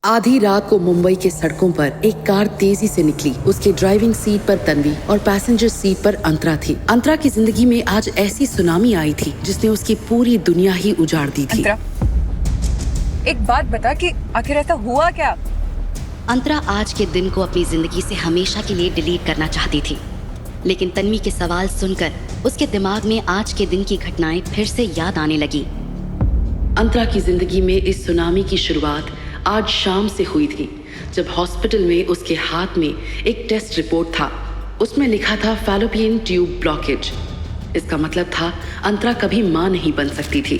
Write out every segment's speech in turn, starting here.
आधी रात को मुंबई के सड़कों पर एक कार तेजी से निकली। उसके ड्राइविंग सीट पर तन्वी और पैसेंजर सीट पर अंतरा थी। अंतरा की जिंदगी में आज ऐसी सुनामी आई थी जिसने उसकी पूरी दुनिया ही उजाड़ दी थी। अंतरा, एक बात बता कि आखिर ऐसा हुआ क्या? अंतरा आज के दिन को अपनी जिंदगी से हमेशा के लिए डिलीट करना चाहती थी, लेकिन तन्वी के सवाल सुनकर उसके दिमाग में आज के दिन की घटनाएं फिर से याद आने लगी। अंतरा की जिंदगी में इस सुनामी की शुरुआत आज शाम से हुई थी, जब हॉस्पिटल में उसके हाथ में एक टेस्ट रिपोर्ट था। उसमें लिखा था फैलोपियन ट्यूब ब्लॉकेज। इसका मतलब था अंतरा कभी मां नहीं बन सकती थी।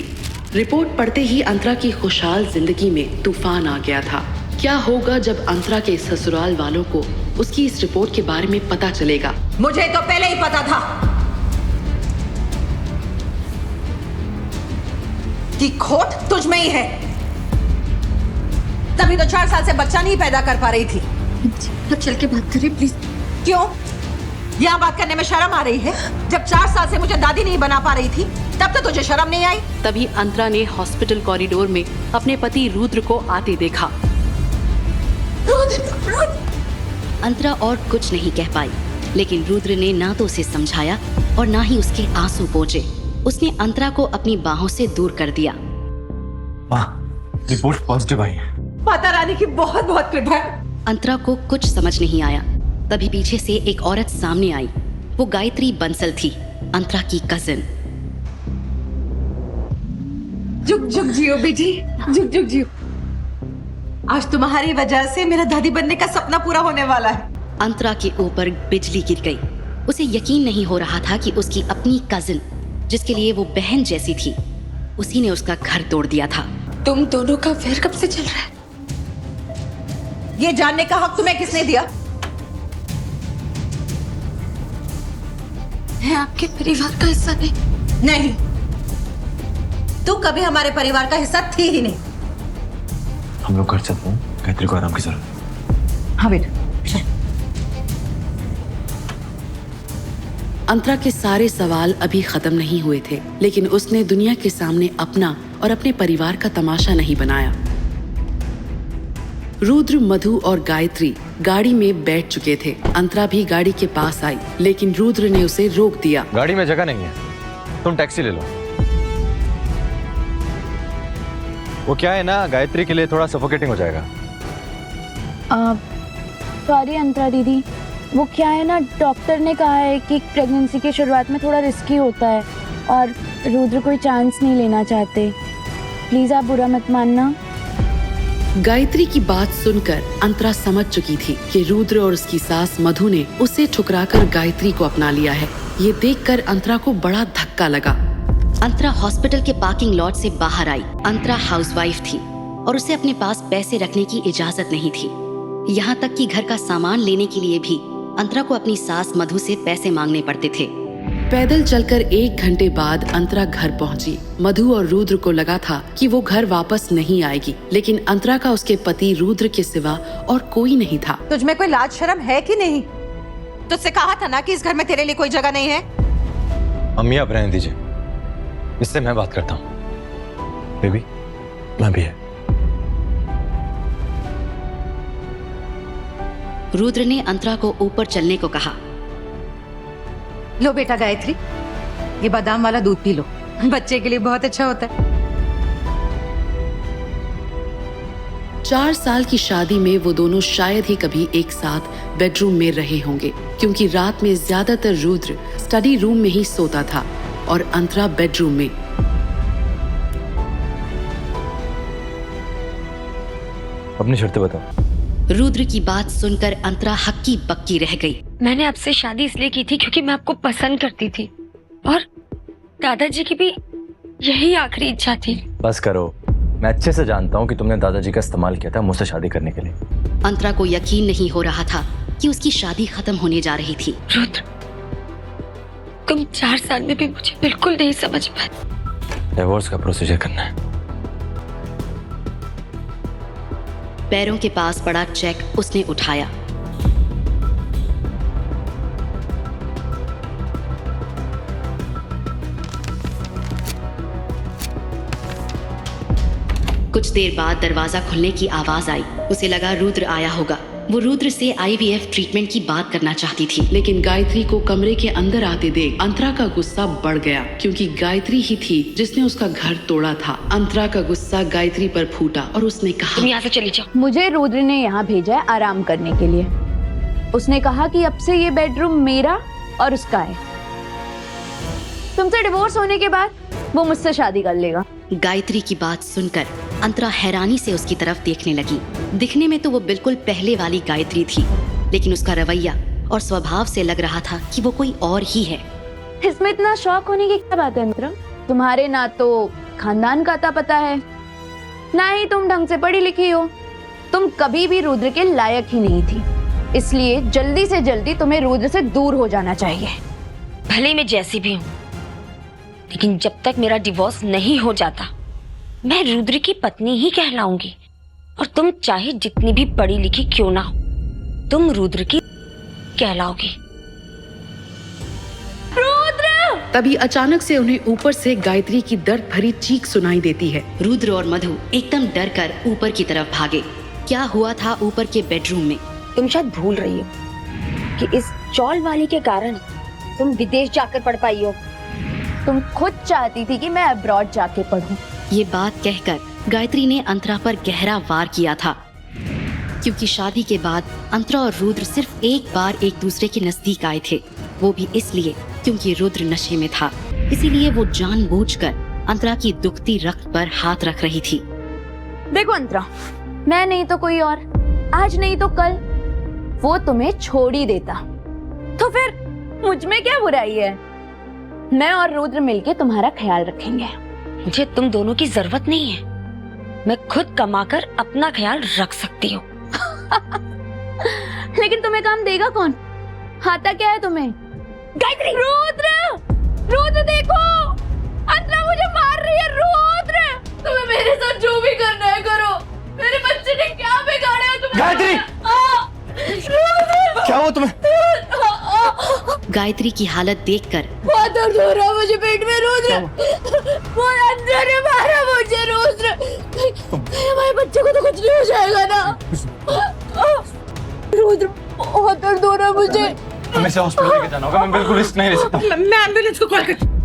रिपोर्ट पढ़ते ही अंतरा की खुशहाल जिंदगी में तूफान आ गया था। क्या होगा जब अंतरा के ससुराल वालों को उसकी इस रिपोर्ट के बारे में पता चलेगा? मुझे तो पहले ही पता था कि खोट तुझ में ही है। तभी तो 4 साल से बच्चा नहीं पैदा कर पा रही थी। अब चल के बात करें प्लीज। क्यों? यहाँ बात करने में शर्म आ रही है? जब 4 साल से मुझे दादी नहीं बना पा रही थी तब तो तुझे शर्म नहीं आई? तभी अंतरा ने हॉस्पिटल कॉरिडोर में अपने पति रुद्र को आते देखा। अंतरा और कुछ नहीं कह पाई, लेकिन रुद्र ने ना तो उसे समझाया और ना ही उसके आंसू पोंछे। उसने अंतरा को अपनी बाहों से दूर कर दिया। माँ, रिपोर्ट पॉजिटिव आई है। माता रानी की बहुत बहुत कृपा है। अंतरा को कुछ समझ नहीं आया। तभी पीछे से एक औरत सामने आई। वो गायत्री बंसल थी, अंतरा की कजिन। जुग जुग जियो बेटी, जुग जुग जियो। आज तुम्हारी वजह से मेरा दादी बनने का सपना पूरा होने वाला है। अंतरा के ऊपर बिजली गिर गई। उसे यकीन नहीं हो रहा था कि उसकी अपनी कजिन, जिसके लिए वो बहन जैसी थी, उसी ने उसका घर तोड़ दिया था। तुम दोनों का अफेयर कब से चल रहा है? ये जानने का हक तुम्हें किसने दिया? मैं आपके परिवार का हिस्सा नहीं। तू कभी हमारे परिवार का हिस्सा थी ही नहीं। हम लोग घर चलते हैं, गायत्री को आराम की जरूरत है। हाँ बेटा। अंतरा के सारे सवाल अभी खत्म नहीं हुए थे, लेकिन उसने दुनिया के सामने अपना और अपने परिवार का तमाशा नहीं बनाया। रुद्र, मधु और गायत्री गाड़ी में बैठ चुके थे। अंतरा भी गाड़ी के पास आई, लेकिन रुद्र ने उसे रोक दिया। गाड़ी में जगह नहीं है, तुम टैक्सी ले लो। वो क्या है ना, गायत्री के लिए थोड़ा सफोकेटिंग हो जाएगा। सॉरी अंतरा दीदी, वो क्या है ना, डॉक्टर ने कहा है कि प्रेगनेंसी की शुरुआत में थोड़ा रिस्की होता है और रुद्र कोई चांस नहीं लेना चाहते। प्लीज आप बुरा मत मानना। गायत्री की बात सुनकर अंतरा समझ चुकी थी कि रुद्र और उसकी सास मधु ने उसे ठुकराकर गायत्री को अपना लिया है। ये देखकर अंतरा को बड़ा धक्का लगा। अंतरा हॉस्पिटल के पार्किंग लॉट से बाहर आई। अंतरा हाउसवाइफ थी और उसे अपने पास पैसे रखने की इजाजत नहीं थी। यहाँ तक कि घर का सामान लेने के लिए भी अंतरा को अपनी सास मधु से पैसे मांगने पड़ते थे। पैदल चलकर 1 घंटे बाद अंतरा घर पहुंची। मधु और रुद्र को लगा था कि वो घर वापस नहीं आएगी, लेकिन अंतरा का उसके पति रुद्र के सिवा और कोई नहीं था। तुझ में कोई लाज शर्म है कि नहीं? तुझसे कहा था ना कि इस घर में तेरे लिए कोई जगह नहीं है। अम्मी आप रहने दीजिए, इससे मैं बात करता हूँ। बेबी, मैं भी है। रुद्र ने अंतरा को ऊपर चलने को कहा। लो बेटा गायत्री, ये बादाम वाला दूध पी लो, बच्चे के लिए बहुत अच्छा होता है। 4 साल की शादी में वो दोनों शायद ही कभी एक साथ बेडरूम में रहे होंगे, क्योंकि रात में ज्यादातर रुद्र स्टडी रूम में ही सोता था और अंतरा बेडरूम में। अपनी शर्तें बताओ। रुद्र की बात सुनकर अंतरा हक्की बक्की रह गई। मैंने आपसे शादी इसलिए की थी क्योंकि मैं आपको पसंद करती थी और दादाजी की भी यही आखिरी इच्छा थी। बस करो, मैं अच्छे से जानता हूँ कि तुमने दादाजी का इस्तेमाल किया था मुझसे शादी करने के लिए। अंतरा को यकीन नहीं हो रहा था कि उसकी शादी खत्म होने जा रही थी। रुद्र, तुम 4 साल में भी मुझे बिल्कुल नहीं समझ पाए। डिवोर्स का प्रोसीजर करना है। पैरों के पास पड़ा चेक उसने उठाया। कुछ देर बाद दरवाजा खुलने की आवाज आई। उसे लगा रुद्र आया होगा। वो रुद्र से IVF ट्रीटमेंट की बात करना चाहती थी। लेकिन गायत्री को कमरे के अंदर आते देख अंतरा का गुस्सा बढ़ गया, क्योंकि गायत्री ही थी जिसने उसका घर तोड़ा था। अंतरा का गुस्सा गायत्री पर फूटा और उसने कहा, तुम यहाँ से चली जाओ। मुझे रुद्र ने यहाँ भेजा है आराम करने के लिए। उसने कहा कि अब से ये बेडरूम मेरा और उसका है। तुमसे डिवोर्स होने के बाद वो मुझसे शादी कर लेगा। गायत्री की बात सुनकर अंतरा हैरानी से उसकी तरफ देखने लगी। दिखने में तो वो बिल्कुल पहले वाली गायत्री थी, लेकिन उसका रवैया और स्वभाव से लग रहा था कि वो कोई और ही है। इसमें इतना शौक होने की क्या बात है अंतरा? तुम्हारे ना तो खानदान का अता पता है, ना ही तुम ढंग से पढ़ी लिखी हो। तुम कभी भी रुद्र के लायक ही नहीं थी, इसलिए जल्दी से जल्दी तुम्हें रुद्र से दूर हो जाना चाहिए। भले ही मैं जैसी भी हूँ, लेकिन जब तक मेरा डिवोर्स नहीं हो जाता मैं रुद्र की पत्नी ही कहलाऊंगी। और तुम चाहे जितनी भी पढ़ी लिखी क्यों ना हो, तुम रुद्र की कहलाओगी। तभी अचानक से उन्हें ऊपर से गायत्री की दर्द भरी चीख सुनाई देती है। रुद्र और मधु एकदम डर कर ऊपर की तरफ भागे। क्या हुआ था ऊपर के बेडरूम में? तुम शायद भूल रही हो कि इस चौल वाली के कारण तुम विदेश जाकर पढ़ पाई हो। तुम खुद चाहती थी कि मैं अब्रॉड जाके पढूं। ये बात कहकर गायत्री ने अंतरा पर गहरा वार किया था, क्योंकि शादी के बाद अंतरा और रुद्र सिर्फ एक बार एक दूसरे के नजदीक आए थे, वो भी इसलिए क्योंकि रुद्र नशे में था। इसीलिए वो जानबूझकर अंतरा की दुखती रक्त पर हाथ रख रही थी। देखो अंतरा, मैं नहीं तो कोई और, आज नहीं तो कल वो तुम्हें छोड़ ही देता, तो फिर मुझ में क्या बुराई है? मैं और रुद्र मिलके तुम्हारा ख्याल रखेंगे। मुझे तुम दोनों की जरूरत नहीं है, मैं खुद कमाकर अपना ख्याल रख सकती हूँ। लेकिन तुम्हें काम देगा कौन? आता क्या है तुम्हें? गायत्री! रुद्र! रुद्र देखो! अंतरा मुझे मार रही है। रुद्र! तुम्हें मेरे साथ जो भी करना है करो। मेरे बच्चे ने क्या बिगाड़ा है तुम्हें? गायत्री! क्या हुआ तुम्हें? गायत्री की हालत देखकर बहुत दर्द हो रहा है मुझे पेट में। रुद्र! वो अंदर ने मारा मुझे। रुद्र! हमारे बच्चे को तो कुछ नहीं हो जाएगा ना? रुद्र, बहुत दर्द हो रहा है मुझे। हमें से हॉस्पिटल लेके जाना होगा, मैं बिल्कुल रिस्क नहीं ले सकता। मैं एम्बुलेंस को कॉल करती हूँ।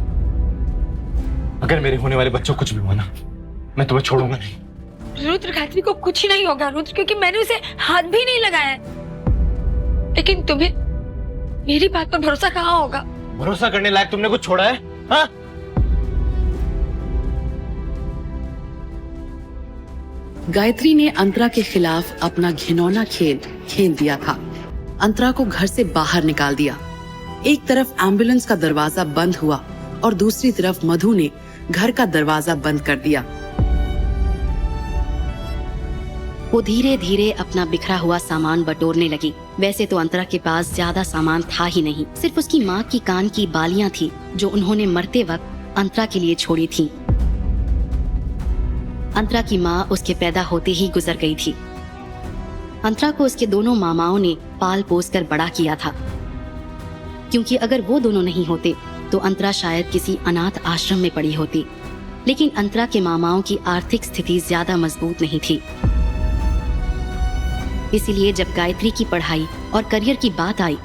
अगर मेरे होने वाले बच्चों को कुछ भी हुआ ना, मैं तुम्हें छोड़ूंगा नहीं। रुद्र, गायत्री को कुछ ही नहीं होगा रुद्र, क्योंकि मैंने उसे हाथ भी नहीं लगाया है। लेकिन तुम्हें मेरी बात पर भरोसा कहाँ होगा? भरोसा करने लायक तुमने कुछ छोड़ा है? हाँ? गायत्री ने अंतरा के खिलाफ अपना घिनौना खेल खेल दिया था। अंतरा को घर से बाहर निकाल दिया। एक तरफ एम्बुलेंस का दरवाजा बंद हुआ और दूसरी तरफ मधु ने घर का दरवाजा बंद कर दिया। वो धीरे धीरे अपना बिखरा हुआ सामान बटोरने लगी। वैसे तो अंतरा के पास ज्यादा सामान था ही नहीं, सिर्फ उसकी माँ की कान की बालियां थी जो उन्होंने मरते वक्त अंतरा के लिए छोड़ी थी। अंतरा की माँ उसके पैदा होते ही गुजर गई थी। अंतरा को उसके दोनों मामाओं ने पाल पोस कर बड़ा किया था, क्योंकि अगर वो दोनों नहीं होते तो अंतरा शायद किसी अनाथ आश्रम में पड़ी होती। लेकिन अंतरा के मामाओं की आर्थिक स्थिति ज्यादा मजबूत नहीं थी। इसीलिए जब गायत्री की पढ़ाई और करियर की बात आई,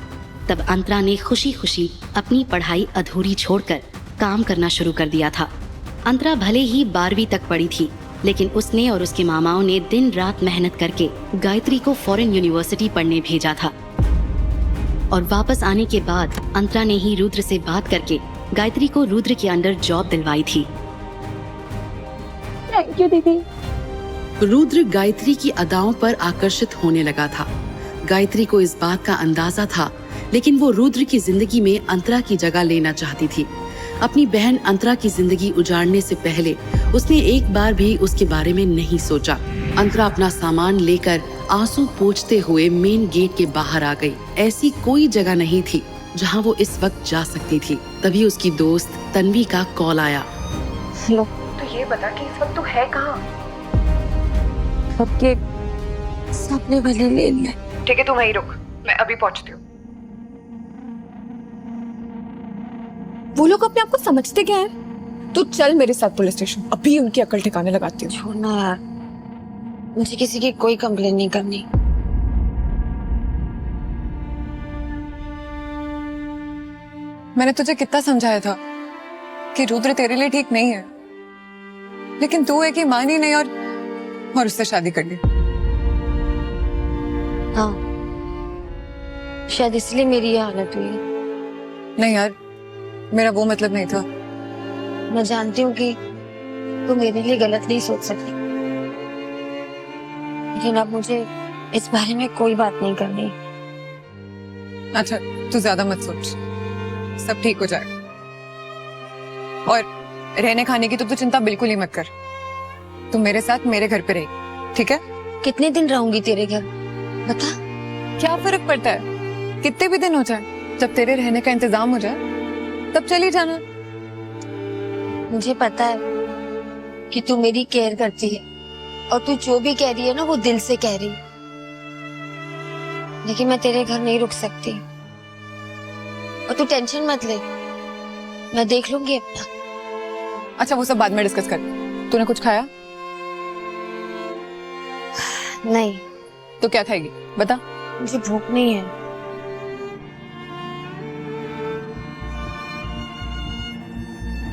तब अंतरा ने खुशी खुशी अपनी पढ़ाई अधूरी छोड़कर काम करना शुरू कर दिया था। अंतरा भले ही 12वीं तक पढ़ी थी, लेकिन उसने और उसके मामाओं ने दिन रात मेहनत करके गायत्री को फॉरेन यूनिवर्सिटी पढ़ने भेजा था। और वापस आने के बाद अंतरा ने ही रुद्र से बात करके गायत्री को रुद्र के अंडर जॉब दिलवाई थी। थैंक यू दीदी। रुद्र गायत्री की अदाओं पर आकर्षित होने लगा था। गायत्री को इस बात का अंदाजा था, लेकिन वो रुद्र की जिंदगी में अंतरा की जगह लेना चाहती थी। अपनी बहन अंतरा की जिंदगी उजाड़ने से पहले उसने एक बार भी उसके बारे में नहीं सोचा। अंतरा अपना सामान लेकर आंसू पोंछते हुए मेन गेट के बाहर आ गई। ऐसी कोई जगह नहीं थी जहां वो इस वक्त जा सकती थी। तभी उसकी दोस्त तन्वी का कॉल आया। लो, तो ये बता कि इस वक्त तू है कहाँ? सबके सामने वाले लेन में। ठीक है, तू वहीं रुक, मैं अभी पहुंचती हूँ। वो लोग अपने आप को समझते क्या है? तू चल मेरे साथ पुलिस स्टेशन, अभी उनकी अकल ठिकाने लगाती हूँ। छोड़ना यार, मुझे किसी की कोई कंप्लेन नहीं करनी। मैंने तुझे कितना समझाया था कि रुद्र तेरे लिए ठीक नहीं है, लेकिन तू है कि मानी नहीं और उससे शादी कर ली। हाँ, शायद इसलिए मेरी ये हालत हुई है। नहीं यार, मेरा वो मतलब नहीं था। मैं जानती हूँ कि तू मेरे लिए गलत नहीं सोच सकती, लेकिन अब मुझे इस बारे में कोई बात नहीं करनी। अच्छा, तू ज्यादा मत सोच, सब ठीक हो जाएगा। और रहने खाने की तो तू चिंता बिल्कुल ही मत कर। तू मेरे साथ मेरे घर पे रही, ठीक है? कितने दिन रहूंगी तेरे घर बता? क्या फर्क पड़ता है, कितने भी दिन हो जाए, जब तेरे रहने का इंतजाम हो जाए तब चली जाना। मुझे पता है कि तू मेरी केयर करती है और तू जो भी कह रही है ना वो दिल से कह रही है, लेकिन मैं तेरे घर नहीं रुक सकती। और तू टेंशन मत ले, मैं देख लूंगी अपना। अच्छा, वो सब बाद में डिस्कस कर। तूने कुछ खाया? नहीं। तो क्या खाएगी बता? मुझे भूख नहीं है।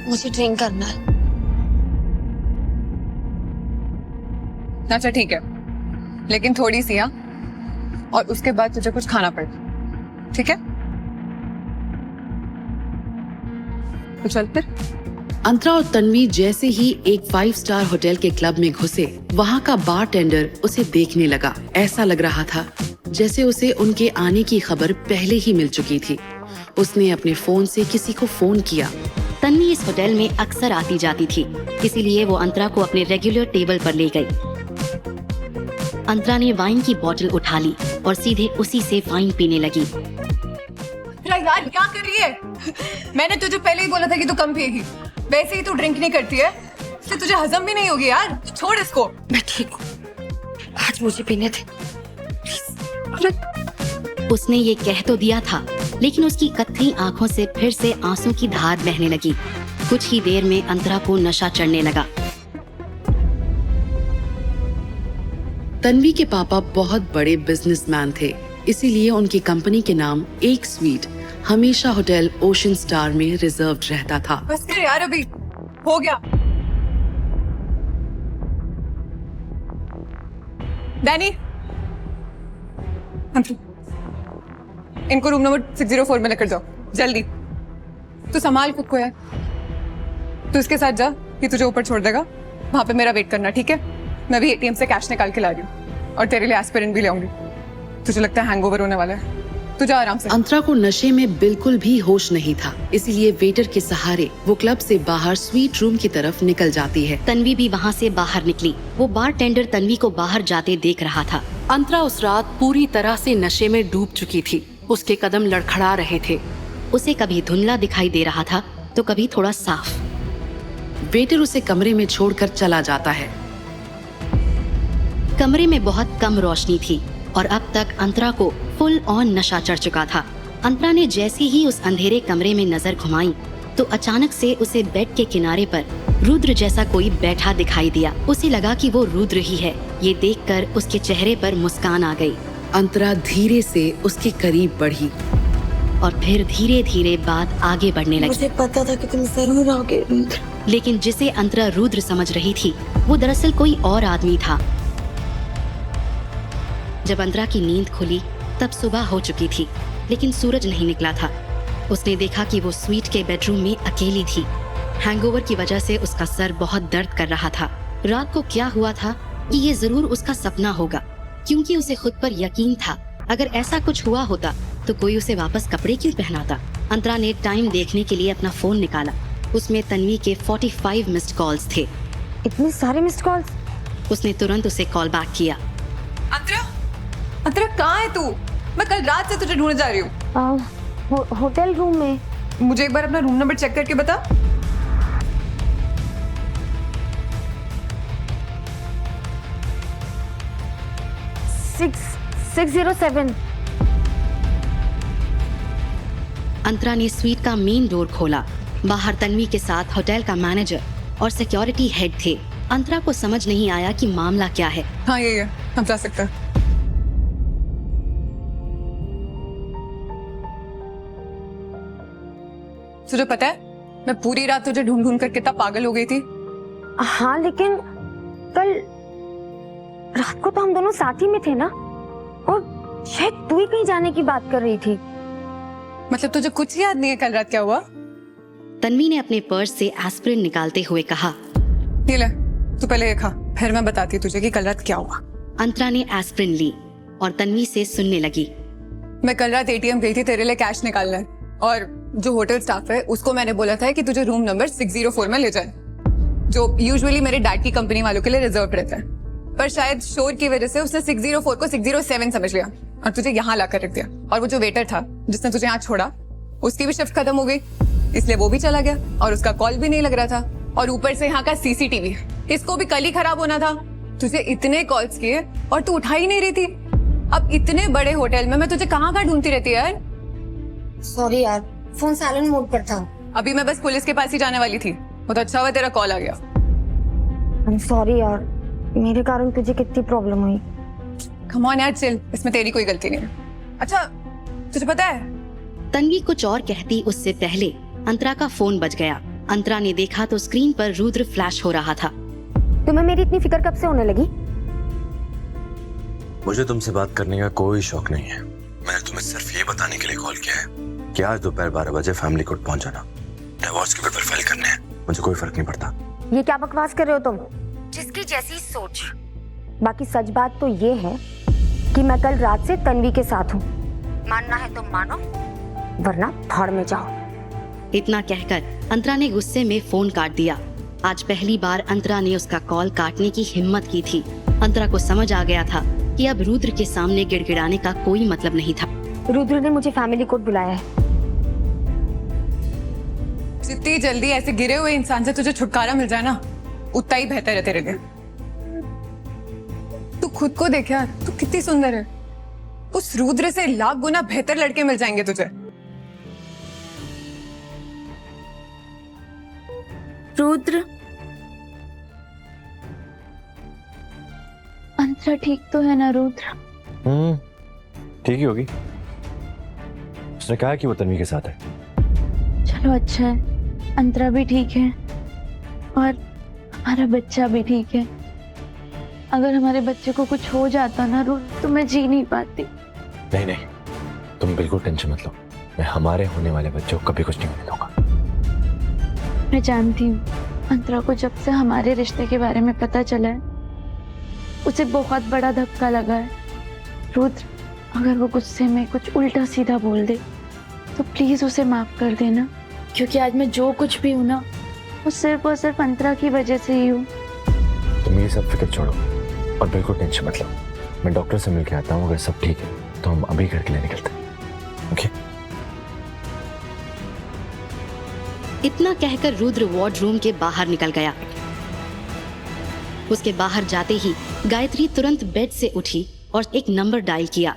मुझे ड्रिंक करना है। अच्छा ठीक है, लेकिन थोड़ी सी, हाँ? और उसके बाद तुझे कुछ खाना पड़ेगा, ठीक है? तो चल फिर। अंतरा और तन्वी जैसे ही एक 5 स्टार होटल के क्लब में घुसे, वहाँ का बारटेंडर उसे देखने लगा। ऐसा लग रहा था जैसे उसे उनके आने की खबर पहले ही मिल चुकी थी। उसने अपने फोन से किसी को फोन किया। तन्वी इस होटल में अक्सर आती जाती थी, इसीलिए वो अंतरा को अपने रेगुलर टेबल पर ले गई। अंतरा ने वाइन की बोतल उठा ली और सीधे उसी से वाइन पीने लगी। यार क्या कर रही है? मैंने तुझे पहले ही बोला था कि तू कम पिएगी। वैसे ही तू ड्रिंक नहीं करती है, इसलिए तुझे हजम भी नहीं होगी यार। छोड़ इसको। मैं ठीक हूँ, आज मुझे पीने थे। उसने ये कह तो दिया था, लेकिन उसकी कत्थई आंखों से फिर से आंसू की धार बहने लगी। कुछ ही देर में अंतरा को नशा चढ़ने लगा। तन्वी के पापा बहुत बड़े बिजनेसमैन थे, इसीलिए उनकी कंपनी के नाम एक स्वीट हमेशा होटल ओशन स्टार में रिजर्व्ड रहता था। बस कर यार, अभी हो गया। डैनी, इनको रूम नंबर 604 में लेकर जाओ जल्दी। तू संभाल खुद को यार। तू इसके साथ जा, ये तुझे ऊपर छोड़ देगा। वहां पे मेरा वेट करना, ठीक है? मैं भी एटीएम से कैश निकाल के ला रही हूँ और तेरे लिए एस्पिरिन भी ले आऊंगी। तुझे लगता है हैंगओवर होने वाला है? तू जा आराम से। अंतरा को नशे में बिल्कुल भी होश नहीं था, इसीलिए वेटर के सहारे वो क्लब से बाहर स्वीट रूम की तरफ निकल जाती है। तन्वी भी वहाँ से बाहर निकली। वो बारटेंडर तन्वी को बाहर जाते देख रहा था। अंतरा उस रात पूरी तरह से नशे में डूब चुकी थी। उसके कदम लड़खड़ा रहे थे। उसे कभी धुंधला दिखाई दे रहा था तो कभी थोड़ा साफ। वेटर उसे कमरे में छोड़कर चला जाता है। कमरे में बहुत कम रोशनी थी और अब तक अंतरा को फुल ऑन नशा चढ़ चुका था। अंतरा ने जैसे ही उस अंधेरे कमरे में नजर घुमाई तो अचानक से उसे बेड के किनारे पर रुद्र जैसा कोई बैठा दिखाई दिया। उसे लगा कि वो रुद्र ही है। ये देखकर उसके चेहरे पर मुस्कान आ गई। अंतरा धीरे से उसके करीब बढ़ी और फिर धीरे धीरे बात आगे बढ़ने लगी। मुझे पता था कि तुम जरूर आओगे रुद्र। लेकिन जिसे अंतरा रुद्र समझ रही थी वो दरअसल कोई और आदमी था। जब अंतरा की नींद खुली तब सुबह हो चुकी थी, लेकिन सूरज नहीं निकला था। उसने देखा कि वो स्वीट के बेडरूम में अकेली थी। हैंगओवर की वजह से उसका सर बहुत दर्द कर रहा था। रात को क्या हुआ था कि ये जरूर उसका सपना होगा, क्योंकि उसे खुद पर यकीन था अगर ऐसा कुछ हुआ होता तो कोई उसे वापस कपड़े क्यों पहनाता। अंतरा ने टाइम देखने के लिए अपना फोन निकाला। उसमें तन्वी के 45 मिस्ड कॉल्स थे। इतने सारे मिस्ड कॉल्स? उसने तुरंत उसे कॉल बैक किया। अंतरा कहाँ है तू? मैं कल रात से तुझे ढूंढ जा रही हूँ। होटल रूम में। मुझे एक बार अपना रूम नंबर चेक करके बता। सिक्स 607। अंतरा ने स्वीट का मेन डोर खोला। बाहर तन्वी के साथ होटल का मैनेजर और सिक्योरिटी हेड थे। अंतरा को समझ नहीं आया कि मामला क्या है। हाँ यही है, हम जा सकते हैं। तुझे पता है मैं पूरी रात तुझे ढूंढ ढूंढ कर कितना पागल हो गई थी। हाँ लेकिन कल रात को तो हम दोनों साथ ही में थे ना, और शायद तू ही कहीं जाने की बात कर रही थी। मतलब तुझे कुछ याद नहीं है कल रात क्या हुआ? तन्वी ने अपने पर्स से एस्पिरिन निकालते हुए कहा। ये ले, तू पहले ये खा, फिर मैं बताती तुझे कि कल रात क्या हुआ। अंतरा ने एस्पिरिन ली और तन्वी से सुनने लगी। मैं कल रात एटीएम गई थी तेरे लिए कैश निकालने, और जो होटल स्टाफ है उसको मैंने बोला था कि तुझे रूम नंबर 604 में ले जाए, जो यूजुअली मेरे डैड की कंपनी वालों के लिए रिजर्व रहता है। पर शायद शोर की वजह से उसने 604 को 607 समझ लिया और तुझे यहाँ लाकर रख दिया। और वो जो वेटर था जिसने तुझे यहाँ छोड़ा, उसकी भी शिफ्ट खत्म हो गई, इसलिए वो भी चला गया और उसका कॉल भी नहीं लग रहा था। और ऊपर से यहाँ का सीसीटीवी, इसको भी कल ही खराब होना था। तुझे इतने कॉल्स किए और तू उठा ही नहीं रही थी। अब इतने बड़े होटल में मैं तुझे कहाँ ढूंढती रहती है यार। सॉरी यार, फोन साइलेंट मोड पर था। अभी मैं बस पुलिस के पास ही जाने वाली थी, बहुत अच्छा हुआ तेरा कॉल आ गया। I'm sorry यार, मेरे कारण तुझे कितनी प्रॉब्लम हुई। कम ऑन यार, चिल, इसमें तेरी कोई गलती नहीं है। अच्छा तुझे पता है, तन्वी कुछ और कहती उससे पहले अंतरा का फोन बज गया। अंतरा ने देखा तो स्क्रीन पर रुद्र फ्लैश हो रहा था। तुम्हें मेरी इतनी फिक्र कब से होने लगी? मुझे तुमसे बात करने का कोई शौक नहीं है। मैंने तुम्हें सिर्फ ये बताने के लिए कॉल किया है कि आज दोपहर 12 बजे फैमिली कोर्ट पहुंच जाना। डिवोर्स के पेपर फाइल करने हैं, मुझे कोई फर्क नहीं पड़ता। ये क्या बकवास कर रहे हो तुम? जिसकी जैसी सोच। बाकी सच बात तो ये है कि मैं कल रात से तन्वी के साथ हूँ। मानना है तो मानो, वरना भाड़ में जाओ। इतना कहकर अंतरा ने गुस्से में फोन काट दिया। आज पहली बार अंतरा ने उसका कॉल काटने की हिम्मत की थी। अंतरा को समझ आ गया था कि अब रुद्र के सामने गिड़गिड़ाने का कोई मतलब नहीं था। रुद्र ने मुझे फैमिली कोर्ट बुलाया है। जितनी जल्दी ऐसे गिरे हुए इंसान से तुझे छुटकारा मिल जाए ना, उतना ही बेहतर है तेरे लिए। तू खुद को देख यार, तू कितनी सुंदर है। उस रुद्र से लाख गुना बेहतर लड़के मिल जाएंगे तुझे। रुद्र, अंतरा ठीक तो है ना रुद्र? ठीक ही होगी। उसने कहा कि वो तन्वी के साथ है। चलो अच्छा है, अंतरा भी ठीक है और हमारा बच्चा भी ठीक है। अगर हमारे बच्चे को कुछ हो जाता ना रुद्र, तो मैं जी नहीं पाती। नहीं नहीं, तुम बिल्कुल टेंशन मत लो। मैं हमारे होने वाले बच्चों को कभी कुछ नहीं होने दूंगा। मैं जानती हूँ अंतरा को जब से हमारे रिश्ते के बारे में पता चला है, उसे बहुत बड़ा धक्का लगा है। रुद्र, अगर वो गुस्से में कुछ उल्टा सीधा बोल दे तो प्लीज उसे माफ कर देना, क्योंकि आज मैं जो कुछ भी हूँ ना, वो सिर्फ और सिर्फ अंतरा की वजह से ही हूँ। तुम ये सब फिक्र छोड़ो और बिल्कुल टेंशन मत लो। मैं डॉक्टर से मिल के आता हूँ, अगर सब ठीक है तो हम अभी घर के लिए निकलते हैं। ओके? इतना कहकर रुद्र वार्डरूम के बाहर निकल गया। उसके बाहर जाते ही गायत्री तुरंत बेड से उठी और एक नंबर डायल किया।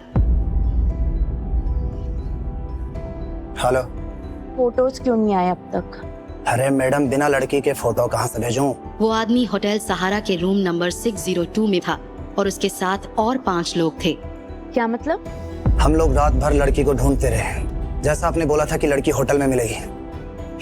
हेलो। फोटोज क्यों नहीं आए अब तक? अरे मैडम, बिना लड़की के फोटो कहाँ से भेजूं? वो आदमी होटल सहारा के रूम नंबर 602 में था और उसके साथ और 5 लोग थे। क्या मतलब? हम लोग रात भर लड़की को ढूंढते रहे, जैसा आपने बोला था कि लड़की होटल में मिलेगी,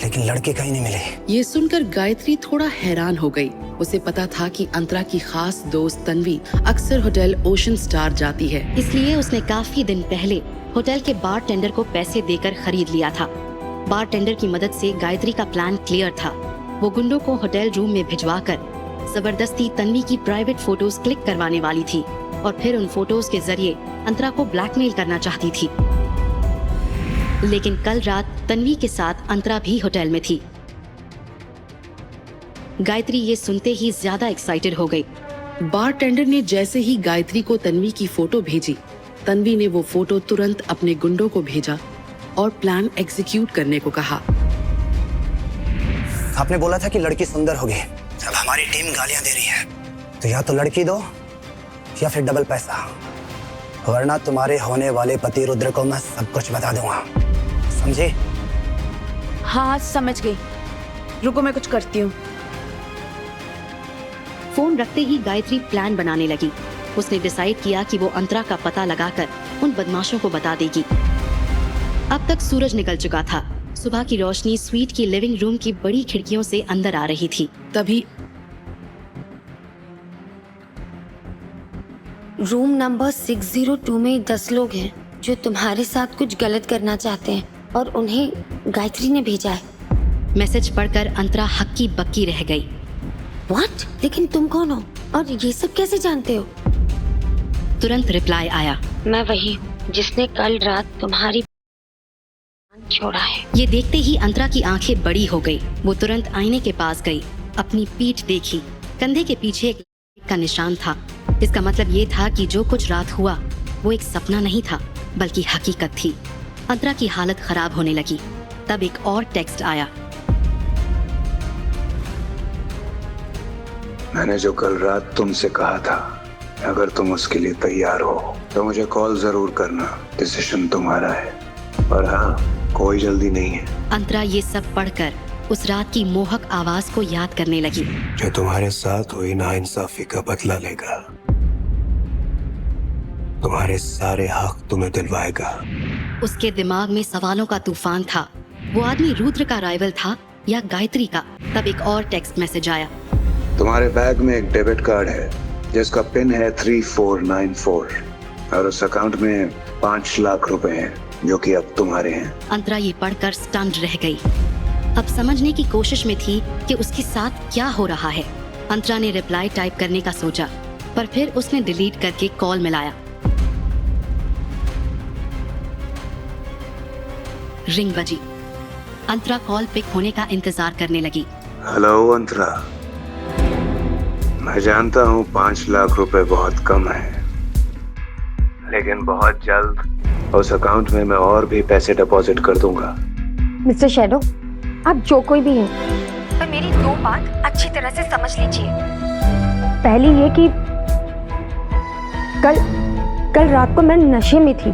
लेकिन लड़की कहीं नहीं मिली। ये सुनकर गायत्री थोड़ा हैरान हो गई। उसे पता था कि अंतरा की खास दोस्त तन्वी अक्सर होटल ओशन स्टार जाती है, इसलिए उसने काफी दिन पहले होटल के बारटेंडर को पैसे देकर खरीद लिया था। बारटेंडर की मदद से गायत्री का प्लान क्लियर था। वो गुंडों को होटल रूम में भिजवाकर जबरदस्ती तन्वी की प्राइवेट फोटोज क्लिक करवाने वाली थी और फिर उन फोटोज के जरिए अंतरा को ब्लैकमेल करना चाहती थी। लेकिन कल रात तन्वी के साथ अंतरा भी होटल में थी। गायत्री ये सुनते ही ज्यादा एक्साइटेड हो गई। बारटेंडर ने जैसे ही गायत्री को तन्वी की फोटो भेजी, तन्वी ने वो फोटो तुरंत अपने गुंडों को भेजा और प्लान एग्जीक्यूट करने को कहा। आपने बोला था कि लड़की सुंदर होगी। अब हमारी टीम गालियां दे रही है, तो या तो लड़की दो या फिर डबल पैसा, वरना तुम्हारे होने वाले पति रुद्र को मैं सब कुछ बता दूंगा, समझी? हाँ समझ गई, रुको मैं कुछ करती हूँ। फोन रखते ही गायत्री प्लान बनाने लगी। उसने डिसाइड किया कि वो अंतरा का पता लगाकर उन बदमाशों को बता देगी। अब तक सूरज निकल चुका था। सुबह की रोशनी स्वीट की लिविंग रूम की बड़ी खिड़कियों से अंदर आ रही थी। तभी रूम नंबर 602 में 10 लोग हैं जो तुम्हारे साथ कुछ गलत करना चाहते हैं और उन्हें गायत्री ने भेजा है। मैसेज पढ़कर अंतरा हक्की बक्की रह गई। व्हाट? लेकिन तुम कौन हो और ये सब कैसे जानते हो? तुरंत रिप्लाई आया, मैं वही हूँ जिसने कल रात तुम्हारी छोड़ा है। ये देखते ही अंतरा की आंखें बड़ी हो गई। वो तुरंत आईने के पास गई, अपनी पीठ देखी। कंधे के पीछे एक का निशान था। इसका मतलब ये था कि जो कुछ रात हुआ वो एक सपना नहीं था बल्कि हकीकत थी। अंतरा की हालत खराब होने लगी। तब एक और टेक्स्ट आया। मैंने जो कल रात तुमसे कहा था, अगर तुम उसके लिए तैयार हो तो मुझे कॉल जरूर करना। डिसीजन तुम्हारा है, और हाँ, कोई जल्दी नहीं है। अंतरा ये सब पढ़कर उस रात की मोहक आवाज को याद करने लगी। जो तुम्हारे साथ हुई नाइंसाफी का बदला लेगा, तुम्हारे सारे हक तुम्हें दिलवाएगा। उसके दिमाग में सवालों का तूफान था। वो आदमी रुद्र का राइवल था या गायत्री का? तब एक और टेक्स्ट मैसेज आया। तुम्हारे बैग में एक डेबिट कार्ड है जिसका पिन है 3494 और उस अकाउंट में 5 लाख रुपए हैं जो कि अब तुम्हारे हैं। अंतरा ये पढ़कर स्टन्ड रह गई। अब समझने की कोशिश में थी कि उसके साथ क्या हो रहा है। अंतरा ने रिप्लाई टाइप करने का सोचा, पर फिर उसने डिलीट करके कॉल मिलाया। रिंग बजी। अंतरा कॉल पिक होने का इंतजार करने लगी। हेलो अंतरा, मैं जानता हूँ 5 लाख रुपए बहुत कम है, लेकिन बहुत जल्द उस अकाउंट में मैं और भी पैसे डिपॉजिट कर दूंगा। मिस्टर शैडो, आप जो कोई भी हैं, पर मेरी 2 बात अच्छी तरह से समझ लीजिए। पहली ये कि कल रात को मैं नशे में थी।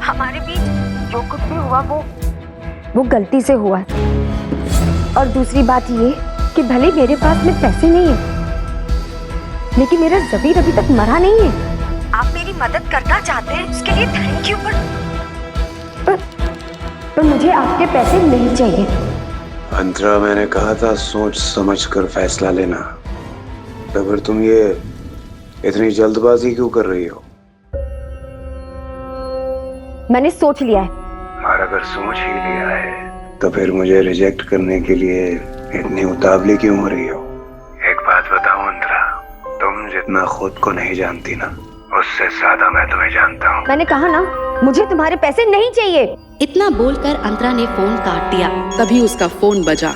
हमारे बीच जो कुछ भी हुआ वो गलती से हुआ है। और दूसरी बात ये कि भले मेरे पास में पैसे नहीं है, लेकिन मेरा ज़मीर अभी तक मरा नहीं है। आप मेरी मदद करना चाहते हैं, उसके लिए थैंक यू, पर मुझे आपके पैसे नहीं चाहिए। अंतरा, मैंने कहा था सोच समझ कर फैसला लेना। तो फिर तुम ये इतनी जल्दबाजी क्यों कर रही हो? मैंने सोच लिया है। और अगर सोच ही लिया है तो फिर मुझे रिजेक्ट करने के लिए इतनी उतावली क्यों हो रही हो? एक बात बताओ अंतरा, तुम जितना खुद को नहीं जानती ना, उससे ज्यादा मैं तुम्हें जानता हूँ। मैंने कहा ना, मुझे तुम्हारे पैसे नहीं चाहिए। इतना बोलकर अंतरा ने फोन काट दिया। तभी उसका फोन बजा।